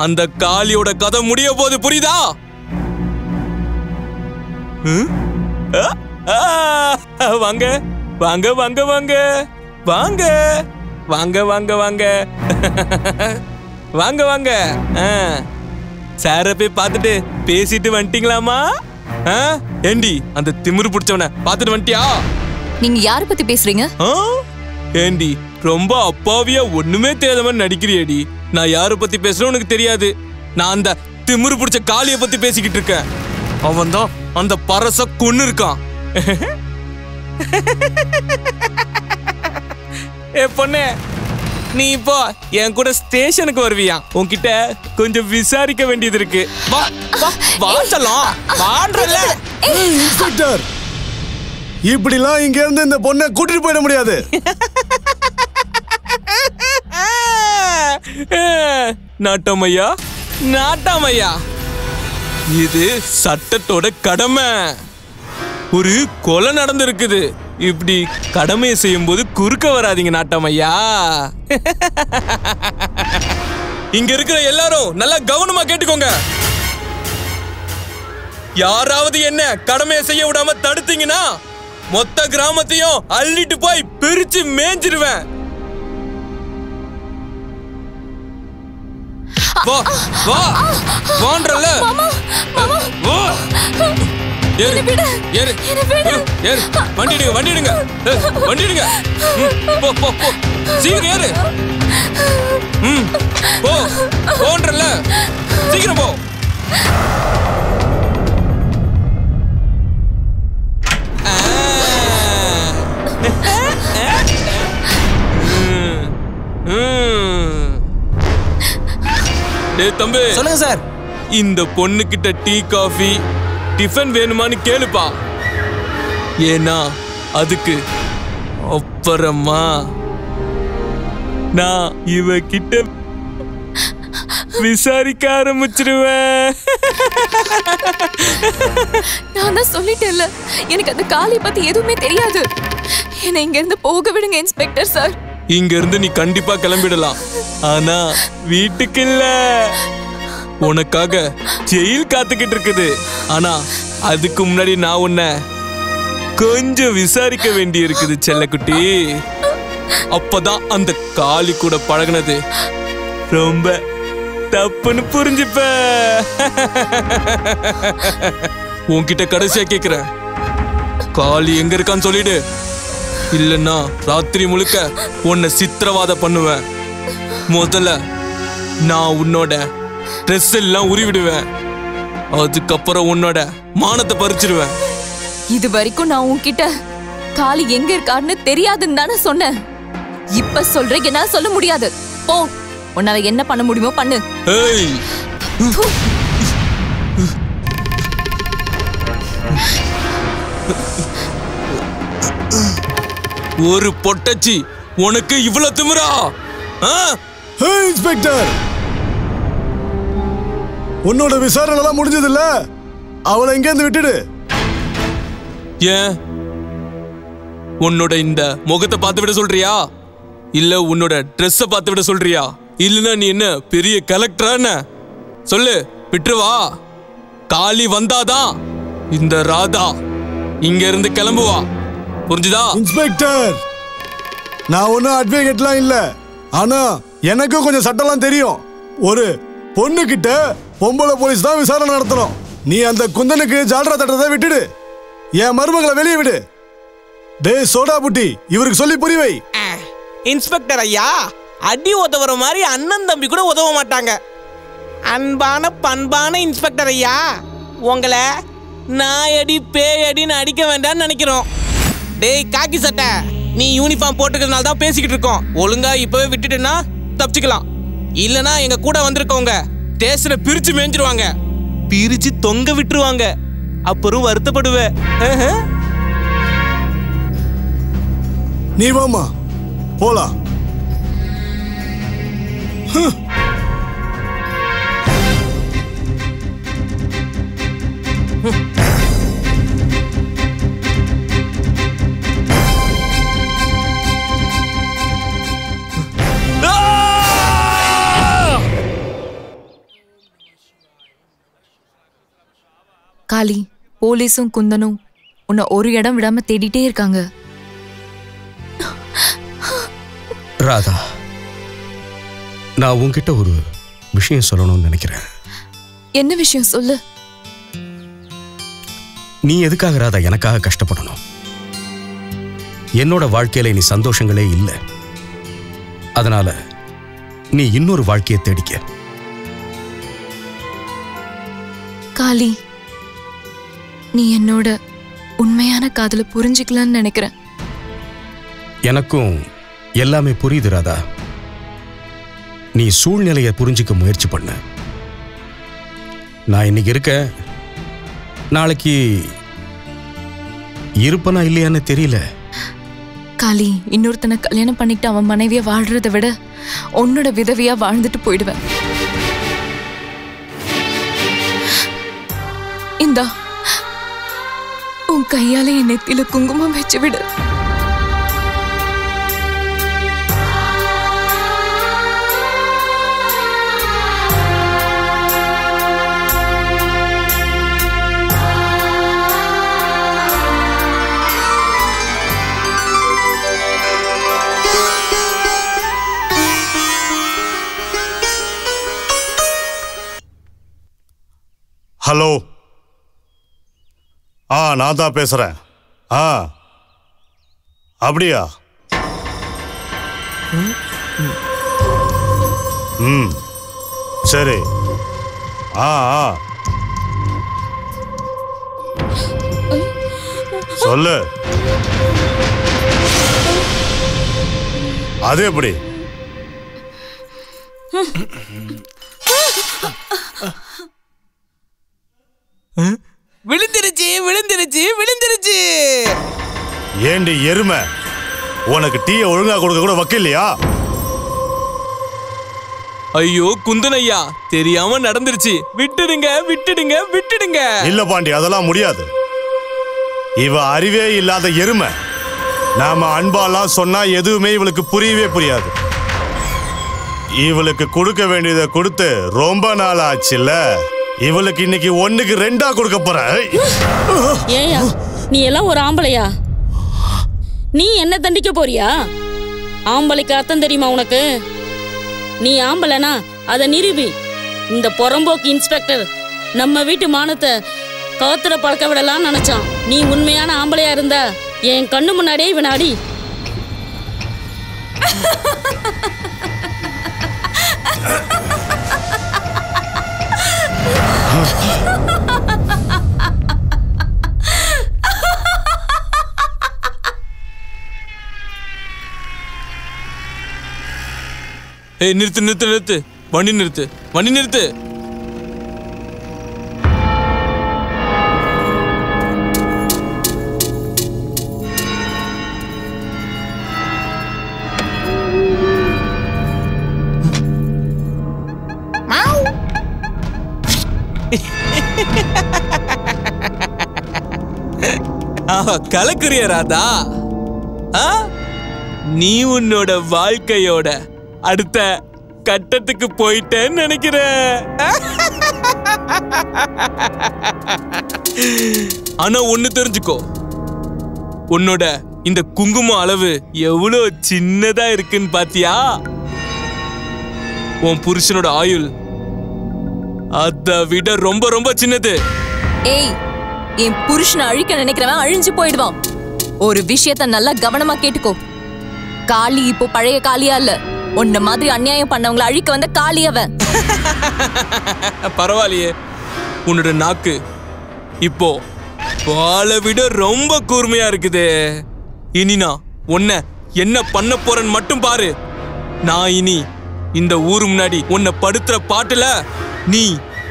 அந்த காளியோட கதை முடிய போது, புரியுதா? வாங்க வாங்க வாங்க வாங்க வாங்க வாங்க வாங்க வாங்க வாங்க வாங்க. சார போய் பார்த்துட்டு பேசிட்டு வந்துட்டீங்களாமா? ஏண்டி அந்த திமிரு பிடிச்சவன பார்த்துட்டு வந்துட்டியா? நீங்க யார பத்தி பேசுறீங்க? ஏண்டி ரொம்ப அப்பாவியா ஒண்ணுமே தெரியாத மாதிரி நடிக்கிறியேடி. நான் யார பத்தி பேசுறேன் உனக்கு தெரியாது. நான் அந்த திமிரு பிடிச்ச காளிய பத்தி பேசிக்கிட்டு இருக்கேன். அவன் தான் அந்த பரச கொன்னு இருக்கான். ஏ பொண்ணே, நீ இப்போ என் கூட ஸ்டேஷனுக்கு வருவியா? உன்கிட்ட கொஞ்சம் விசாரிக்க வேண்டியது இருக்கு. வா வா வா செல்லம், வான்றல. இன்ஸ்பெக்டர், இப்படிலாம் இங்க இருந்து இந்த பொண்ணை கூட்டிட்டு போயிட முடியாது. நாட்டமையா, நாட்டாமையா, இது சட்டத்தோட கடமை. ஒரு கொலை நடந்திருக்குது. இப்படி கடமையை செய்யும் போது குறுக்க வராதீங்க நாட்டமையா. இங்க இருக்கிற எல்லாரும் நல்லா கவனமா கேட்டுக்கோங்க. யாராவது என்ன கடமையை செய்ய விடாம தடுத்தீங்கன்னா மொத்த கிராமத்தையும் அள்ளிட்டு போய் பிரிச்சு மேஞ்சிருவேன். வா வா வான்றல வா. ஏறு ஏறு ஏறு. வண்டிடுங்க வண்டிடுங்க வண்டிடுங்க. போ போ போ சீக்கிரம் ஏறு. போ போன்றல சீக்கிரம் போ. தம்பி சொல்லுங்க சார். இந்த பொண்ணு கிட்ட டீ காஃபி டிஃபன் வேணுமான்னு கேளுப்பா. ஏன்னா அதுக்கு அப்புறமா நான் இவ கிட்ட விசாரிக்க ஆரம்பிச்சிருவேன். நான் தான் சொல்லிட்டேன்ல, எனக்கு அந்த காளி பத்தி எதுவுமே தெரியாது. என்னை இங்க இருந்து போக விடுங்க இன்ஸ்பெக்டர் சார். இங்க இருந்து நீ கண்டிப்பா கிளம்பிடலாம். ஆனா வீட்டுக்கு இல்ல, உனக்காக ஜெயில் காத்துக்கிட்டு இருக்குது. ஆனா அதுக்கு முன்னாடி நான் உன்னை கொஞ்சம் விசாரிக்க வேண்டி இருக்குது செல்லக்குட்டி. அப்பதான் அந்த காளி கூட பழகுனது ரொம்ப தப்புன்னு புரிஞ்சுப்ப. உன்கிட்ட கடைசியா கேக்குறேன், காளி எங்க இருக்கான்னு சொல்லிடு. இல்லன்னா ராத்திரி முழுக்க உன்னை சித்திரவாத பண்ணுவேன். முதல்ல நான் உன்னோட ட்ரெஸ் எல்லாம் உருவிடுவேன். அதுக்கப்புறம் உன்னோட மானத்தை பறிச்சிடுவேன். இது வரைக்கும் நான் உன்கிட்ட காளி எங்க இருக்காருன்னு தெரியாதுன்னு தானே சொன்னேன். இப்ப சொல்றீங்க, நான் சொல்ல முடியாது. போ, உன்னால என்ன பண்ண முடியுமோ பண்ணு. ஏய், ஒரு பொட்டச்சி உனக்கு இவ்வளவு திமிரா? இன்ஸ்பெக்டர், உன்னோட விசாரணை எல்லாம் முடிஞ்சது இல்ல, அவளை இங்க இருந்து விட்டுடு. ஏன் உன்னோட இந்த முகத்தை பார்த்து விட சொல்றியா, இல்ல உன்னோட ட்ரெஸ்ஸ பார்த்து விட சொல்றியா, இல்லனா நீ என்ன பெரிய கலெக்டரா? சொல்லு, விட்டுருவா. காளி வந்தாதான் இந்த ராதா இங்க இருந்து கிளம்புவா. புரிஞ்சுதா? இன்ஸ்பெக்டர், நான் ஒன்னும் அட்வொகேட்லாம் இல்ல, ஆனா எனக்கும் கொஞ்சம் சட்டம்லாம் தெரியும். ஒரு பொண்ணு கிட்ட பொம்பளை போலீஸ் தான் விசாரணை நடத்தணும். நீ அந்த குந்தனுக்கு ஜால்ரா தட்டத்தை விட்டுடு, என் மருமகளை வெளியே விடு. டேய் சோடா புட்டி, இவருக்கு சொல்லி புரிய வை. இன்ஸ்பெக்டர் ஐயா, அடி உதவுற மாதிரி அண்ணன் தம்பி கூட உதவ மாட்டாங்க. அன்பான பண்பான இன்ஸ்பெக்டர் ஐயா, உங்களை நாயடி பேயடின்னு அடிக்க வேண்டாம்னு நினைக்கிறோம். டேய் காக்கி சட்டை, நீ யூனிஃபார்ம் போட்டுக்கிறதுனால தான் பேசிக்கிட்டு இருக்கோம். ஒழுங்கா இப்பவே விட்டுட்டுன்னா தப்பிச்சுக்கலாம். இல்லனா எங்க கூட வந்திருக்கவங்க ஸ்டேஷனை பிரிச்சு மேஞ்சிருவாங்க, பிரிச்சு தொங்க விட்டுருவாங்க. அப்புறம் வருத்தப்படுவே. நீ வாமா போலாம். காளி, போலீஸும் குந்தனும் உன்னை ஒரு இடம் விடாம தேடிட்டே இருக்காங்க. ராதா, நான் உன்கிட்ட ஒரு விஷயம் சொல்லணும்னு நினைக்கிறேன். என்ன விஷயம் சொல்லு. நீ எதுக்காக ராதா எனக்காக கஷ்டப்படணும்? என்னோட வாழ்க்கையில நீ சந்தோஷங்களே இல்லை. அதனால நீ இன்னொரு வாழ்க்கையை தேடிக்க. காளி, நீ என்னோட உண்மையான காதலை புரிஞ்சுக்கலான்னு நினைக்கிறேன். எனக்கும் எல்லாமே புரியுது ராதா. நீ சூழ்நிலையை புரிஞ்சுக்க முயற்சி பண்ண. நான் இன்னைக்கு இருக்க, நாளைக்கு இருப்பனா இல்லையான்னு தெரியல. காளி, இன்னொருத்தனை கல்யாணம் பண்ணிட்டு அவன் மனைவியா வாழ்றதை விட உன்னோட விதவியா வாழ்ந்துட்டு போயிடுவேன். இந்தா, உன் கையால என் நெத்தியில குங்குமம் வச்சு விடு. ஹலோ. நான் தான் பேசுறேன். அப்படியா? சரி. சொல்லு. அது எப்படி? விழுந்துருச்சு விழுந்துருச்சு விழுந்துருச்சு. ஏண்டி எருமை, உனக்கு டீயை ஒழுங்கா கொடுக்க கூட வக்கில்லையா? ஐயோ குந்தனையா, தெரியாம நடந்துருச்சு. விட்டுடுங்க விட்டுடுங்க விட்டுடுங்க. இல்ல பாண்டி, அதெல்லாம் முடியாது. இவ அறிவே இல்லாத எருமை. நாம அன்பாலாம் சொன்னா எதுவுமே இவளுக்கு புரியவே புரியாது. இவளுக்கு கொடுக்க வேண்டியதை கொடுத்து ரொம்ப நாள் ஆச்சுல்ல. இவளுக்கு இன்னைக்கு 1க்கு 2 கொடுக்க போற. ஏயா நீ எல்லாம் ஒரு ஆம்பளையா? நீ என்ன தண்டிக்க போறியா? ஆம்பளைக்கு அர்த்தம் தெரியுமா உனக்கு? நீ ஆம்பளைனா அதை நிரூபி. இந்த புறம்போக்கு இன்ஸ்பெக்டர் நம்ம வீட்டு மானத்தை காத்துல பழக்க விடலாம்னு நினைச்சான். நீ உண்மையான ஆம்பளையா இருந்த என் கண்ணு முன்னாடியே வினாடி. ஏய் நிறுத்து நிறுத்து நிறுத்து. வண்டி நிறுத்து வண்டி நிறுத்து. கலக்குறிய ராதா? நீ உன்னோட வாழ்க்கையோட அடுத்த கட்டத்துக்கு போயிட்டேன்னு நினைக்கிற. ஆனா ஒண்ணு தெரிஞ்சுக்கோ, உன்னோட இந்த குங்குமம் அளவு எவ்வளவு சின்னதா இருக்குன்னு பாத்தியா? உன் புருஷனோட ஆயுள் அதை விட ரொம்ப ரொம்ப சின்னது. ஏய், என் புருஷனை அழிக்க நினைக்கிறவன் அழிஞ்சு போயிடுவான். ஒரு விஷயத்த நல்லா கவனமா கேட்டுக்கோ. காளி இப்போ பழைய காளியா இல்ல. உன்ன மாதிரி அநியாயம் பண்ணவங்களை அழிக்க வந்த காளி அவன். பரவாயில்லையே, உன்னோட நாக்கு இப்போ பாலை விட ரொம்ப கூர்மையா இருக்குது. இனி நான் உன்னை என்ன பண்ண போறேன்னு மட்டும் பாரு. நான் இனி இந்த ஊரு முன்னாடி உன்னை படுத்துற பாட்டுல நீ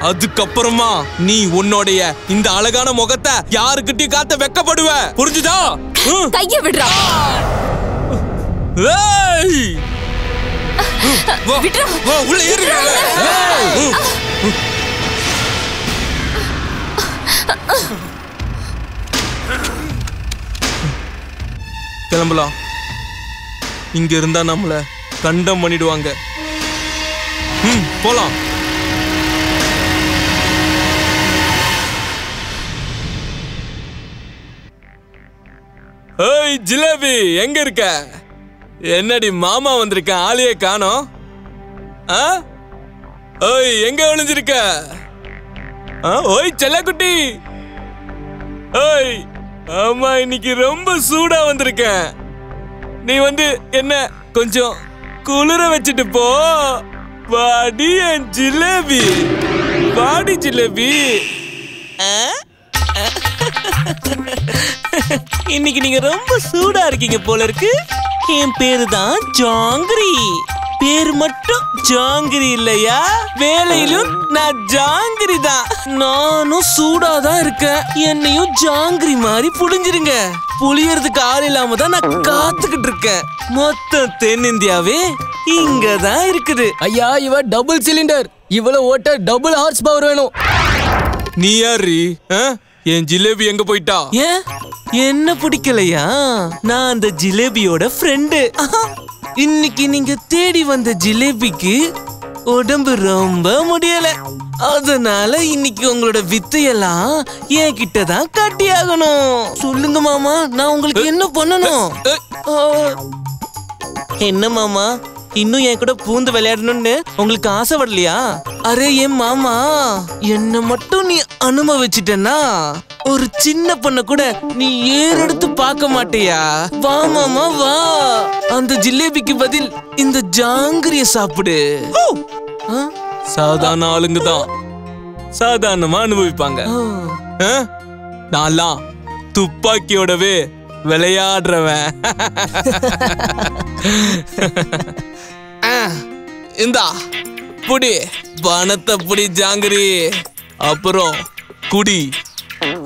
அதுக்கப்புறமா நீ உன்னோடைய இந்த அழகான முகத்தை யாருக்கிட்டையும் காத்த வெக்கப்படுவ. புரிஞ்சுதா? கைய விடுறா. உள்ள ஏறுங்க. கிளம்பலாம். இங்க இருந்தா நம்மள கண்டம் பண்ணிடுவாங்க. போலாம். ஏய் ஜிலேபி, எங்க இருக்க? என்னடி மாமா வந்திருக்க, ஆளையே காணோம். ஓய் எங்க ஒளிஞ்சிருக்க? ஓய் செல்லக்குட்டி. ஓய் ஆமா, இன்னைக்கு ரொம்ப சூடா வந்திருக்கேன். நீ வந்து என்ன கொஞ்சம் குளிர வச்சுட்டு போ. வாடி என் ஜிலேபி, வாடி ஜிலேபி. இன்னைக்கு நீங்க ரொம்ப சூடா இருக்கீங்க போல இருக்கு. என் பேரு தான் ஜாங்கிரி. பேரு மட்டும் ஜாங்கிரி இல்லையா, வேலையிலும் நான் ஜாங்கிரி தான். நானும் சூடா தான் இருக்கேன். என்னையும் ஜாங்கிரி மாதிரி புளிஞ்சிருங்க. புளியறதுக்கு ஆள் இல்லாம தான் நான் காத்துக்கிட்டு இருக்கேன். மொத்தம் தென்னிந்தியாவே இங்கதான் இருக்குது. ஐயா, இவ டபுள் சிலிண்டர். இவ்வளவு ஓட்ட டபுள் ஹார்ஸ் பவர் வேணும். நீ யாரு? என் ஜிலேபி எங்க போயிட்டா? ஏன் என்ன பிடிக்கலையா? நான் அந்த ஜிலேபியோட ஃப்ரெண்டு. இன்னைக்கு நீங்க தேடி வந்த ஜிலேபிக்கு உடம்பு ரொம்ப முடியல. அதனால இன்னைக்கு உங்களோட வித்தையெல்லாம் என் கிட்டதான் காட்டியாகணும். சொல்லுங்க மாமா, நான் உங்களுக்கு என்ன பண்ணணும்? என்ன மாமா, இன்னும் என் கூட பூந்து விளையாடணும்னு உங்களுக்கு ஆசைப்படலையா? அரே என் மாமா, என்ன மட்டும் நீ அனுபவிச்சிட்டனா ஒரு சின்ன பொண்ண கூட நீ ஏறெடுத்து பார்க்க மாட்டியா? வா மாமா வா, அந்த ஜிலேபிக்கு பதில் இந்த ஜாங்கிரிய சாப்பிடு. சாதாரண ஆளுங்க தான் சாதாரணமா அனுபவிப்பாங்க. நான்லாம் துப்பாக்கியோடவே விளையாடுறவன். இந்தா புடி, பணத்தை புடி ஜாங்கிரி. அப்புறம் குடி,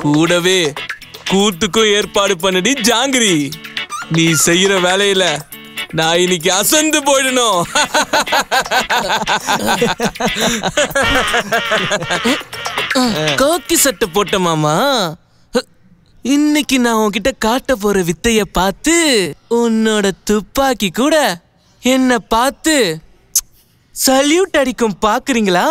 கூடவே கூத்துக்கும் ஏற்பாடு பண்ணடி ஜாங்கிரி. நீ செய்யற வேலையில நான் இன்னைக்கு அசந்து போயிடணும். கோக்கி சட்டை போட்ட மாமா, இன்னைக்கு நான் உன்கிட்ட காட்ட போற வித்தைய பார்த்து உன்னோட துப்பாக்கி கூட என்ன பார்த்து சல்யூட் அடிக்கும். பாக்குறீங்களா?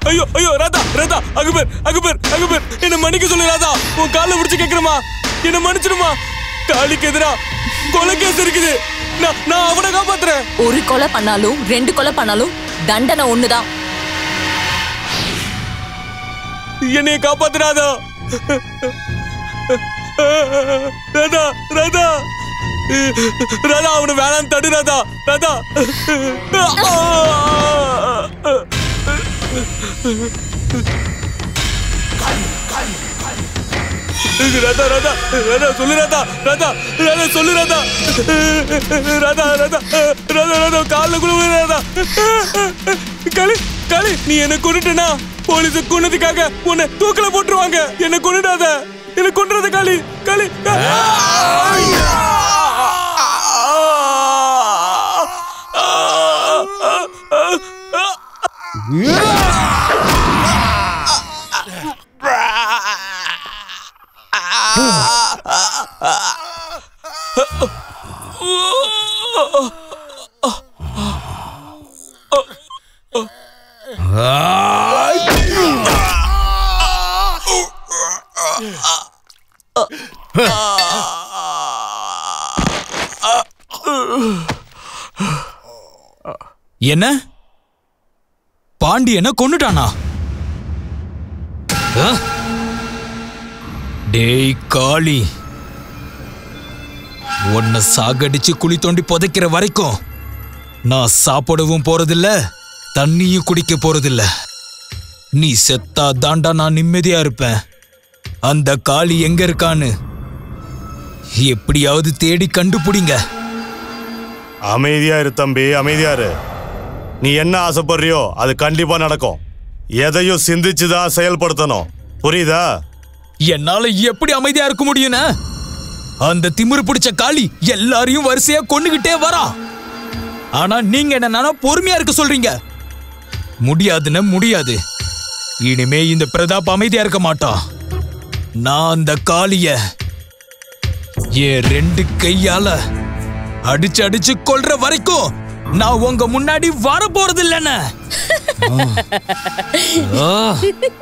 ஐயோ ஐயோ ராதா ராதா, அக்பர் அக்பர் அக்பர், என்ன மன்னிக்க சொல்லு ராதா. உன் காலை பிடிச்சு கேட்கிறமா, என்ன மன்னிச்சிடுமா. காளிக்கு எதிரா கொலை கேஸ் இருக்குது. நான் அவனை காப்பாத்துறேன். ஒரு கொலை பண்ணாலும் 2 கொலை பண்ணாலும் தண்டனை ஒண்ணுதான். என்னைய காப்பாத்துறாதா. ராதா ராதா ராதா, அவனை வேணாம் தடு ராதா. ராதா ராதா ராதா ராதா சொல்லு ராதா. ராதா ராதா சொல்லு ராதா. ராதா ராதா ராதா ராதா கால குழுவு ராதா. காளி காளி, நீ என்ன கொன்னுட்டனா போலீஸ் கொன்னதுக்காக உன்னை தூக்கல போட்டுருவாங்க. என்ன கொன்னுடாத, என்ன கொன்றாத காளி. காளி என்ன பாண்டியனை கொன்னுட்டானா? டேய் காளி, உன்னை சாகடிச்சு குழி தோண்டி புதைக்கிற வரைக்கும் நான் சாப்பிடவும் போறதில்ல, தண்ணியும் குடிக்க போறதில்ல. நீ செத்தா தாண்டா நான் நிம்மதியா இருப்பேன். அந்த காளி எங்க இருக்கான்னு எப்படியாவது தேடி கண்டுபிடிங்க. அமைதியா இரு தம்பி, அமைதியா இரு. நீ என்ன ஆசைப்படுறியோ அது கண்டிப்பா நடக்கும். எதையும் சிந்திச்சுதான் செயல்படுத்தணும், புரியுதா? என்னால எப்படி அமைதியா இருக்க முடியும்னா? அந்த திமிரு பிடிச்ச காளி எல்லாரையும் வரிசையா கொன்னுகிட்டே வரா. ஆனா நீங்க என்ன பொறுமையா இருக்க சொல்றீங்க. முடியாதுன்னா முடியாது. இனிமே இந்த பிரதாப் அமைதியா இருக்க மாட்டான். நான் அந்த காளிய என் 2 கையால அடிச்சு அடிச்சு கொல்ற வரைக்கும் நான் உங்க முன்னாடி வர போறது இல்லைன்னு.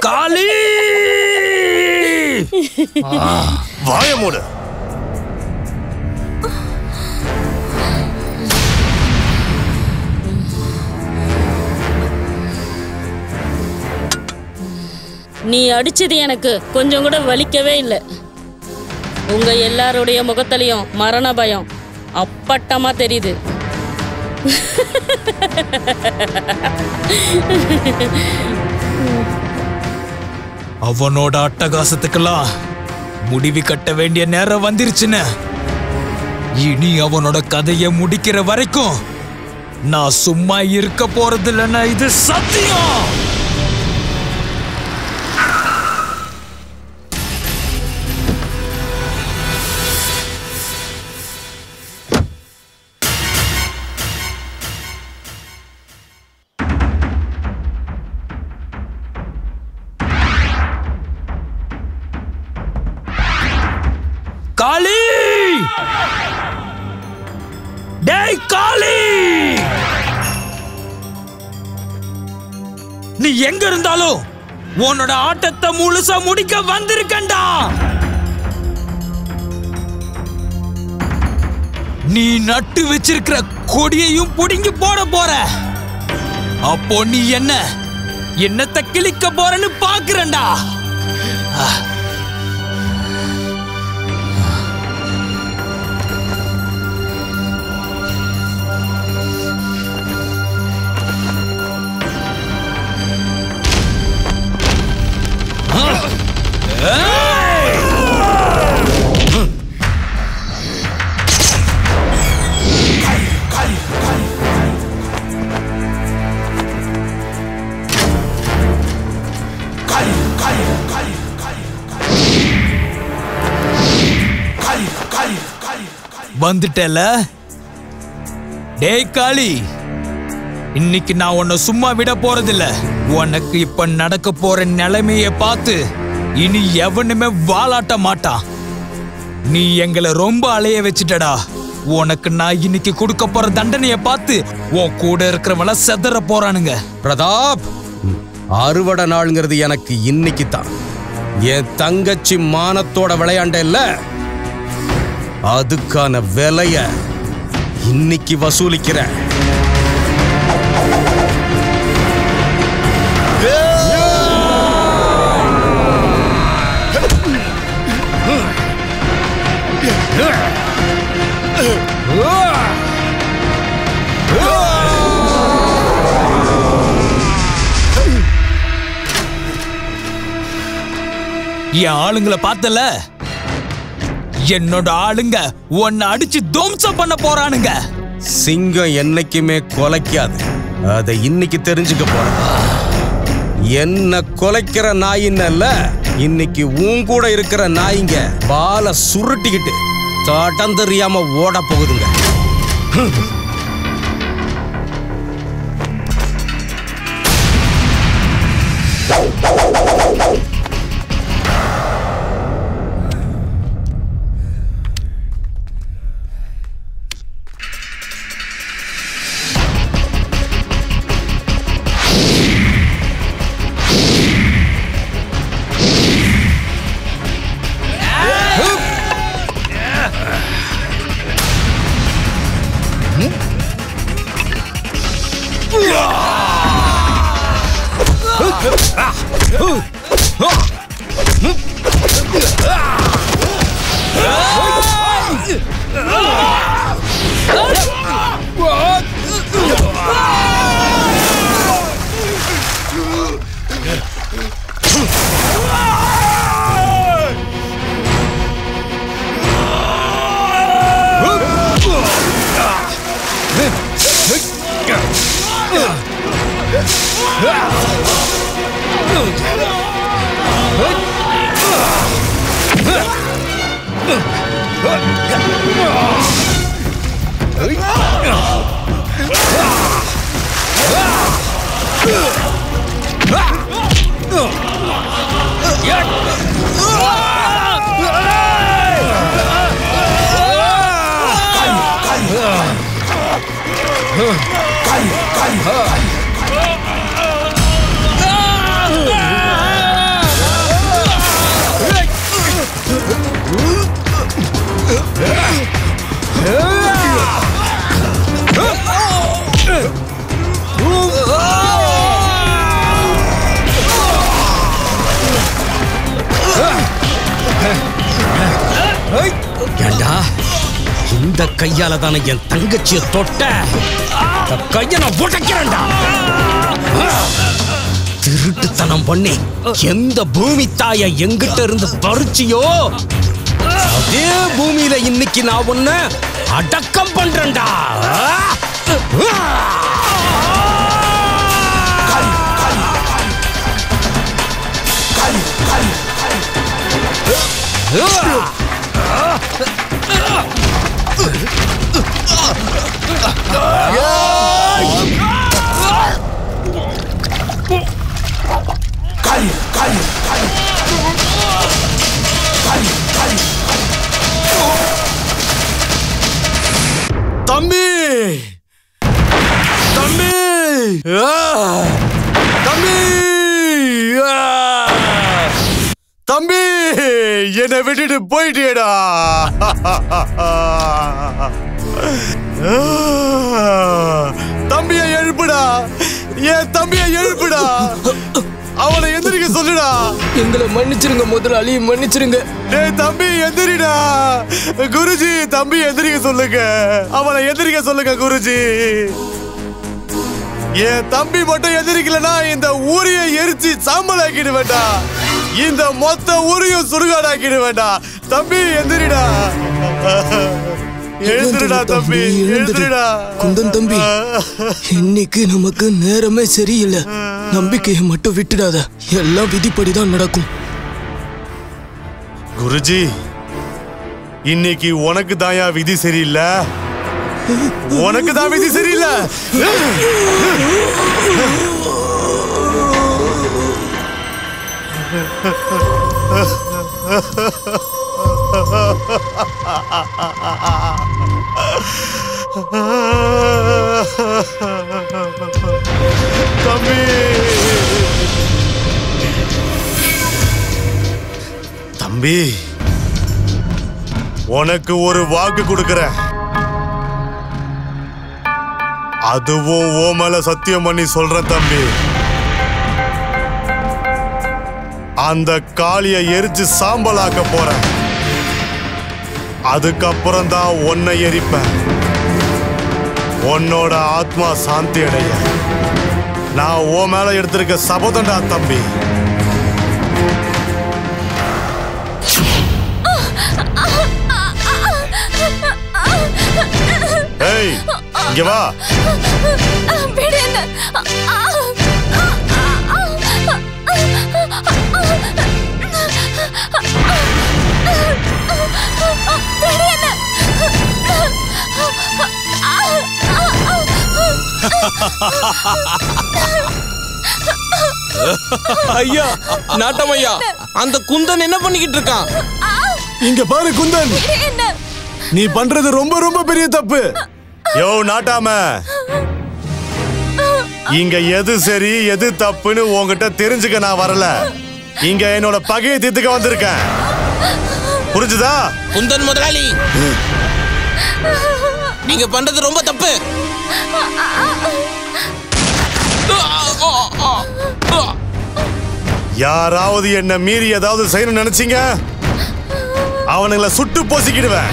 காளி வாய மூடு. நீ அடிச்சது எனக்கு கொஞ்சம் கூட வலிக்கவே இல்லை. உங்க எல்லாருடைய முகத்திலையும் மரண பயம் அப்பட்டமா தெரியுது. அவனோட அட்டகாசத்துக்கெல்லாம் முடிவு கட்ட வேண்டிய நேரம் வந்துருச்சுன்னு. இனி அவனோட கதையை முடிக்கிற வரைக்கும் நான் சும்மா இருக்க போறது இல்லைன்னா இது சத்தியம். காளி! டேய் காளி! நீ எங்க இருந்தாலும் உன்னோட ஆட்டத்தை முழுசா முடிக்க வந்திருக்கண்டா. நீ நட்டு வச்சிருக்கிற கொடியையும் புடுங்கி போட போற. அப்போ நீ என்னத்தை கிழிக்க போறன்னு பாக்குறேன்டா. வந்துட்டல. டேய் காளி, இன்னைக்கு நான் உன்னை சும்மா விட போறதில்ல. உனக்கு இப்ப நடக்க போற நிலைமைய பார்த்து இனி எவனுமே வாலாட்ட மாட்டான். நீ எங்களை ரொம்ப அலைய வச்சுட்டடா. உனக்கு நான் இன்னைக்கு கொடுக்க போற தண்டனைய பார்த்து உன் கூட இருக்கிறவங்கள செதற போறானுங்க. பிரதாப், அறுவடை நாளுங்கிறது எனக்கு இன்னைக்கு தான். என் தங்கச்சி மானத்தோட விளையாண்ட இல்ல, அதுக்கான விலைய இன்னைக்கு வசூலிக்கிறேன். என் ஆளுங்களை பார்த்தல, என்னோட ஆளுங்க உன்னை அடிச்சு துவம்சம் பண்ண போறானுங்க. சிங்கம் என்னைக்குமே கொலைக்காது, அதை இன்னைக்கு தெரிஞ்சுக்க போறேன். என்ன கொலைக்கிற நாயின்ன இன்னைக்கு உன் கூட இருக்கிற நாய்ங்க பால சுருட்டிக்கிட்டு தடம் தெரியாம ஓட போகுதுங்க. Hey! இந்த கையால தானே என் தங்கச்சிய தொட்ட. கைய நான் உடைக்கிறேன்டா. திருட்டுத்தனம் பண்ணி எந்த பூமி தாய எங்கிட்ட இருந்து பறிச்சியோ அதே பூமியில இன்னைக்கு நான் உன்னை அடக்கம் பண்றேன்டா. தம்பி தம்பி தம்பி தம்பி என்னை விட்டுட்டு போயிட்டேடா. தம்பியை எழுப்புடா, என் தம்பியை எழுப்புடா. அவனை எந்திரிக்க சொல்லுடா. எங்களை மன்னிச்சிருங்க முதலாளி, மன்னிச்சிருங்க. டேய் தம்பி எந்திரிடா. குருஜி தம்பி எந்திரிக்க சொல்லுங்க, அவனை எந்திரிக்க சொல்லுங்க குருஜி. என் தம்பி மட்டும் எந்திரிக்கலனா இந்த ஊரையை எரிச்சு சாம்பல் ஆக்கிடுவேண்டா. இந்த மொத்த ஊரையும் சுடுகாடாக்கிடுவேண்டா. தம்பி எந்திரிடா, எழுந்துடா தம்பி, எழுந்துடா. குந்தன் தம்பி, இன்னைக்கு நமக்கு நேரமே சரியில்லை. நம்பிக்கையை மட்டும் விட்டுடாத, எல்லாம் விதிப்படிதான் நடக்கும். குருஜி, இன்னைக்கு உனக்கு தாயா விதி சரியில்லை, உனக்கு தான் விதி சரியில்லை. தம்பி தம்பி, உனக்கு ஒரு வாக்கு கொடுக்கிறேன். அதுவும் ஓ மேல சத்தியம் பண்ணி சொல்றேன் தம்பி. அந்த காளியை எரிச்சு சாம்பலாக்க போறேன். அதுக்கப்புறம் தான் உன்னை எரிப்பேன். உன்னோட ஆத்மா சாந்தி அடைய நான் ஓ மேல எடுத்திருக்க சபதண்டா தம்பி. ஏய், இங்க வா. ஐயா, நாட்டம் ஐயா, அந்த குந்தன் என்ன பண்ணிக்கிட்டு இருக்கான்? இங்க பாரு குந்தன், நீ பண்றது ரொம்ப ரொம்ப பெரிய தப்பு. யோ நாட்டாம, இங்க எது சரி எது தப்புன்னு உங்ககிட்ட தெரிஞ்சுக்க நான் வரல. இங்க என்னோட பகையை தீர்த்துக்க வந்திருக்கேன். புரிஞ்சுதா? குந்தன் முதலாளி, நீங்க பண்றது ரொம்ப தப்பு. யாராவது என்ன மீறி ஏதாவது செய்யணும்னு நினைச்சீங்க, அவனுங்களை சுட்டு போசிக்கிடுவேன்.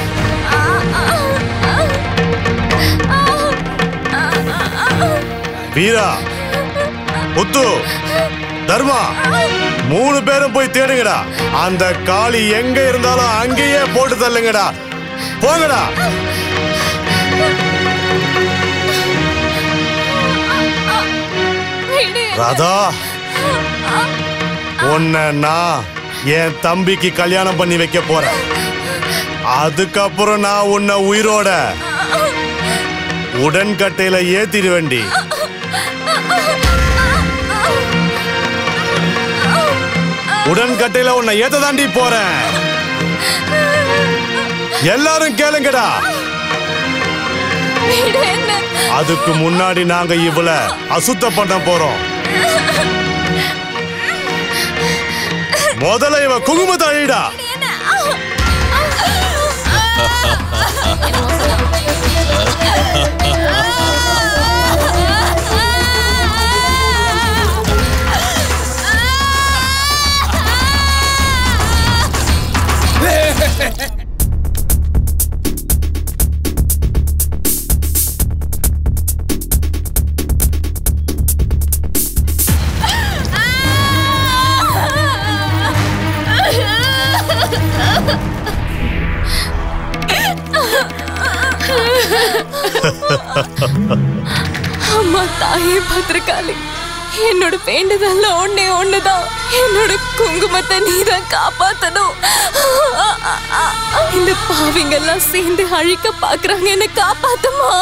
வீரா, முத்து, தர்மா, 3 பேரும் போய் தேடுங்கடா. அந்த காளி எங்க இருந்தாலும் அங்கேயே போட்டு தள்ளுங்கடா. போங்கடா. ராதா, உன்னை நான் என் தம்பிக்கு கல்யாணம் பண்ணி வைக்க போறேன். அதுக்கப்புறம் நான் உன்னை உயிரோட உடன்கட்டையில ஏத்திடுவேண்டி. உடன்கட்டையில உன்னை ஏத்த தாண்டி போறேன். எல்லாரும் கேளுங்கடா. அதுக்கு முன்னாடி நாங்க இவள அசுத்தம் பண்ண போறோம். முதல்ல இவ குங்குமத்தை அழிடா. அம்மா தாயே பத்திரகாளி, என்னோட வேண்டுதல்ல ஒண்ணே ஒண்ணுதான், என்னோட குங்குமத்தை நீதான் காப்பாத்தணும். இந்த பாவிங்கெல்லாம் சேர்ந்து அழிக்க பாக்குறாங்க, என்ன காப்பாத்துமா.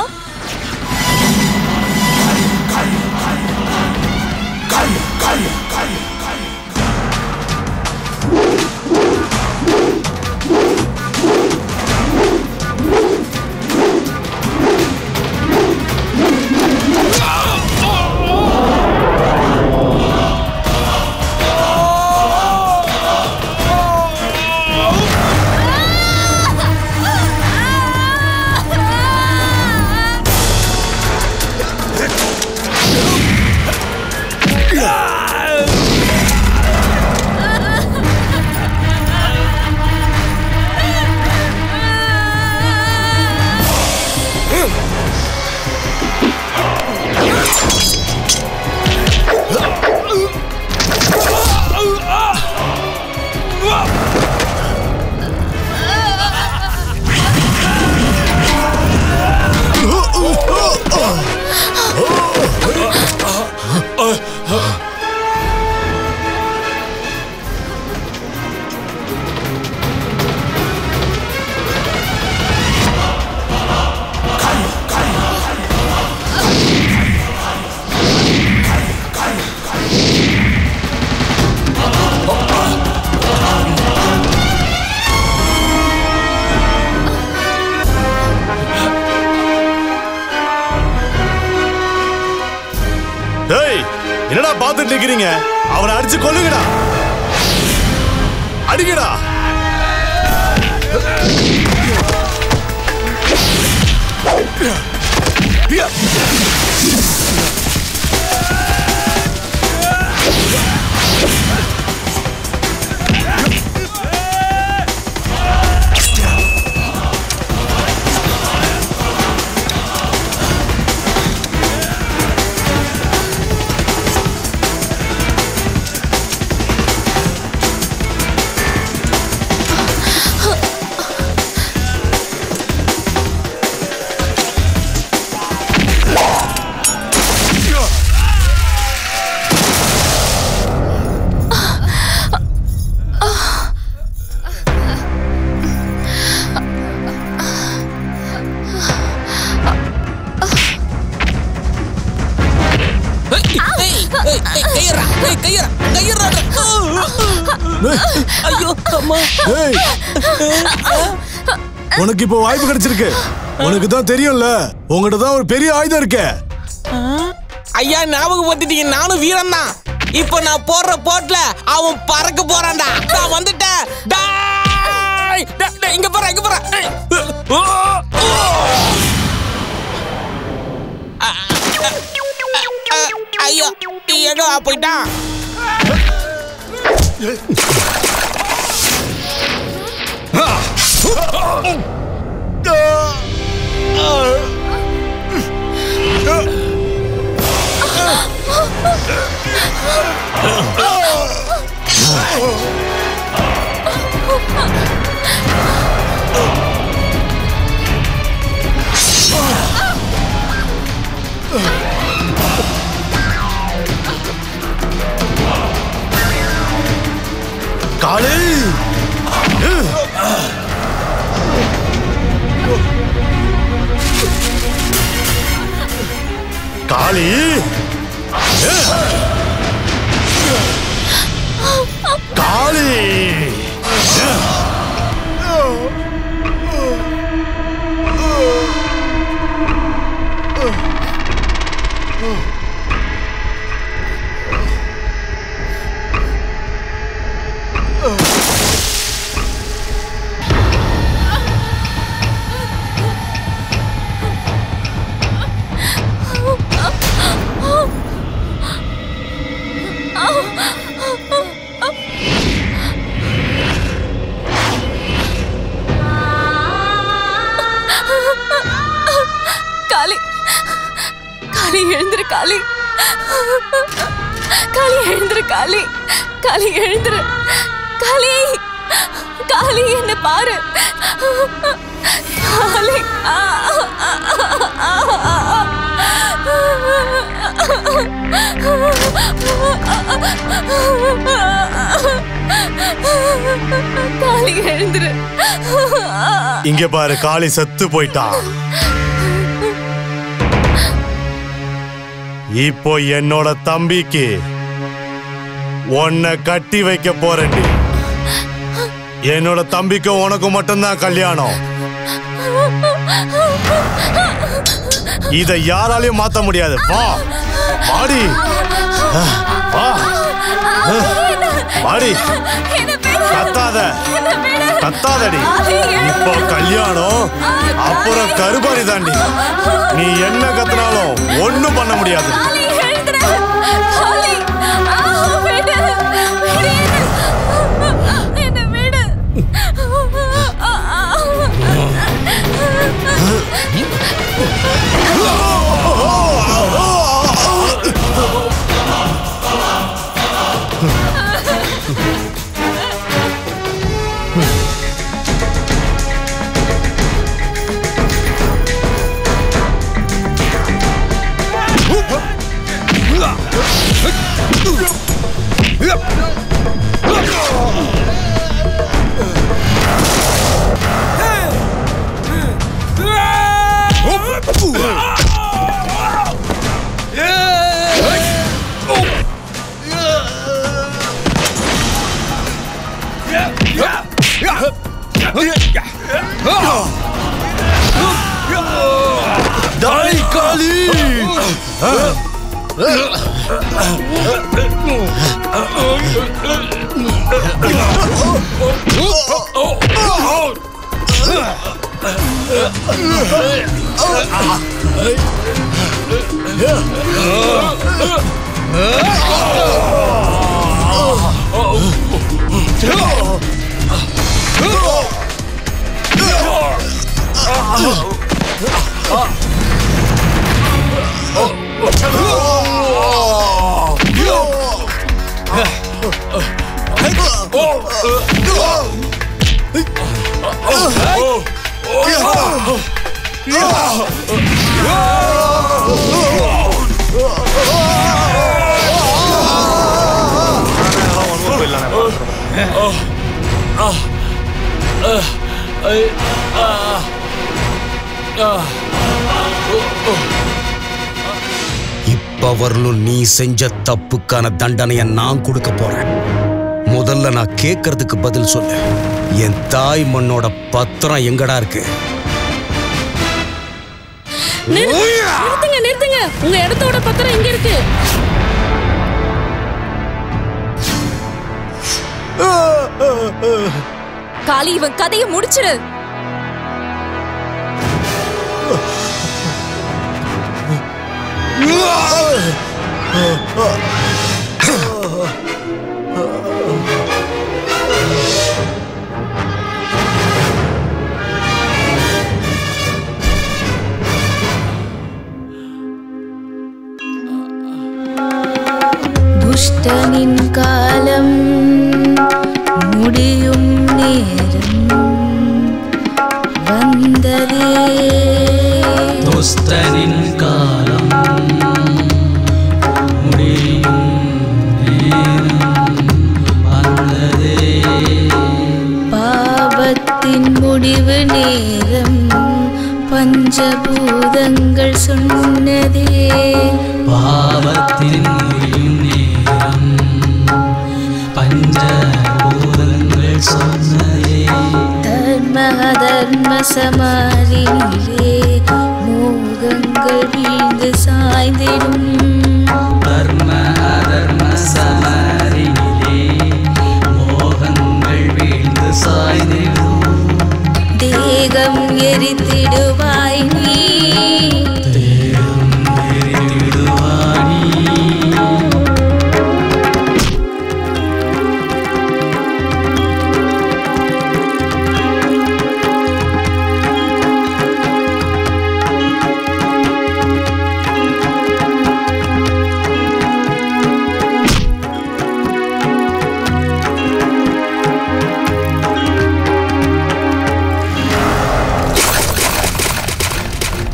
என்னடா பாத்துட்டு நிக்கிறீங்க? அவனை அடிச்சு கொல்லுங்கடா, அடிக்கடா. உனக்கு இப்போ வாய்ப்பு கிடைச்சிருக்கு. உனக்கு தான் தெரியும்ல, உங்ககிட்ட தான் ஒரு பெரிய ஆயுதம் இருக்கு. ஐயா ஞாபகப்படுத்திட்டீங்க, நானும் வீரன் தான். இப்போ நான் போடுற போட்ல அவன் பறக்க போறான்டா. நான் வந்துட்டேன். இங்க போற இங்க போற. ஐயோ எங்க போயிட்டான்? காளி, காளி, காளி. காளி, காளி எழுந்திரு காளி, காளி எழுந்திரு காளி, காளி எழுந்திரு காளி, காளி என்ன பாரு. காளி காளி எழுந்துரு. இங்க பாரு, காளி செத்து போயிட்டான். இப்போ என்னோட தம்பிக்கு உன்னை கட்டி வைக்க போறேன்டி. என்னோட தம்பிக்கு உனக்கு மட்டும்தான் கல்யாணம். இதை யாராலையும் மாத்த முடியாது. வா மாடி, வா மாடி. கத்தாத, கத்தாதடி. இப்போ கல்யாணம், அப்புறம் கருபாரி தாண்டி. நீ என்ன கத்துனாலும் ஒண்ணும் பண்ண முடியாது. Dai Kali! இப்பவர்களும் நீ செஞ்ச தப்புக்கான தண்டனையை நான் கொடுக்க போறேன். முதல்ல நான் கேட்கறதுக்கு பதில் சொல்லு. என் தாய் மண்ணோட பத்திரம் எங்கடா இருக்கு? நிறுத்துங்க நிறுத்துங்க, உங்க இடத்தோட பத்திரம் எங்க இருக்கு? காளி, இவன் கதையை முடிச்சிரு. துஷ்டனின் காலம் முடியும் நேரம் வந்ததே. துஷ்டனின் காலம் முடியும் நேரம் வந்ததே. பாவத்தின் முடிவு நேரம் பஞ்சபூதங்கள் சொன்னதே. பாவத்தின் முடியும் நேரம் பஞ்சபூதங்கள் சொன்னதே. தர்ம அதர்ம சமாரியிலே மோகங்கள் வீழ்ந்து சாய்ந்திடும். தர்ம அதர்ம சமாரியிலே மோகங்கள் வீழ்ந்து சாய்ந்திடும். தேகம் எரித்திடுவாய் நீ, தேகம் எரித்திடுவாய் நீ.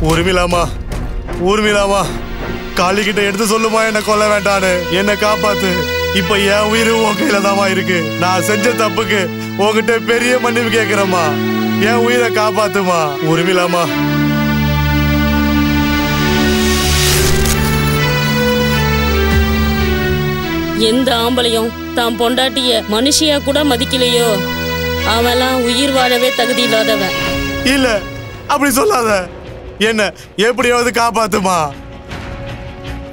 ஊர்மிளாமா காளிகிட்ட எடுத்து சொல்லுமா என்ன கொல்ல வேண்டான்னு, என்ன காப்பாத்து. இப்ப என் உயிர் உன் கையில தாமா இருக்கு. நான் செஞ்ச தப்புக்கு உன்கிட்ட பெரிய மன்னிப்பு கேட்கிறேம்மா. என் உயிரை காப்பாத்துமா ஊர்மிளாமா. எந்த ஆம்பளையும் தான் பொண்டாட்டிய மனுஷியா கூட மதிக்கலையோ அவெல்லாம் உயிர் வாழவே தகுதி இல்லாதவன். இல்ல அப்படி சொல்லாத, என்ன எப்படியாவது காப்பாத்துமா.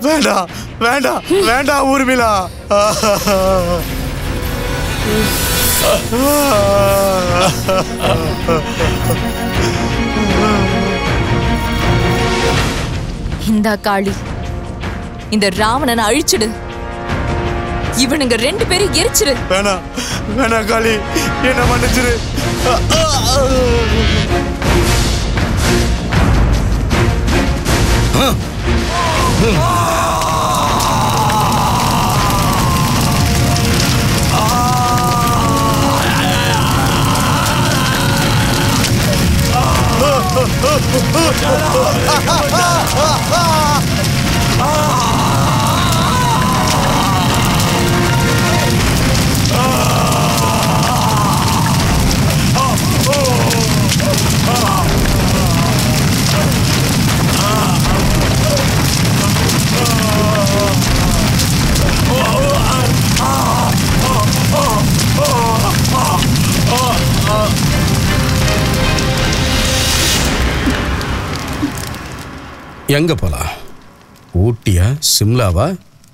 வேண்டாம் வேண்டாம் வேண்டாம் ஊர்மிளா. இந்த காளி, இந்த ராவணனை அழிச்சிடு. இவனுங்க 2 பேரும் எரிச்சிரு. வேணாம் வேணாம் காளி, என்ன மன்னிச்சிரு. எங்க போலாம்? ஊட்டியா, சிம்லாவா,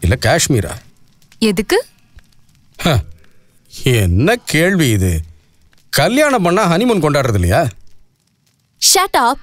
இல்ல காஷ்மீரா? எதுக்கு? என்ன கேள்வி இது? கல்யாணம் பண்ணா ஹனிமூன் கொண்டாடுறது இல்லையா? ஷட் அப்.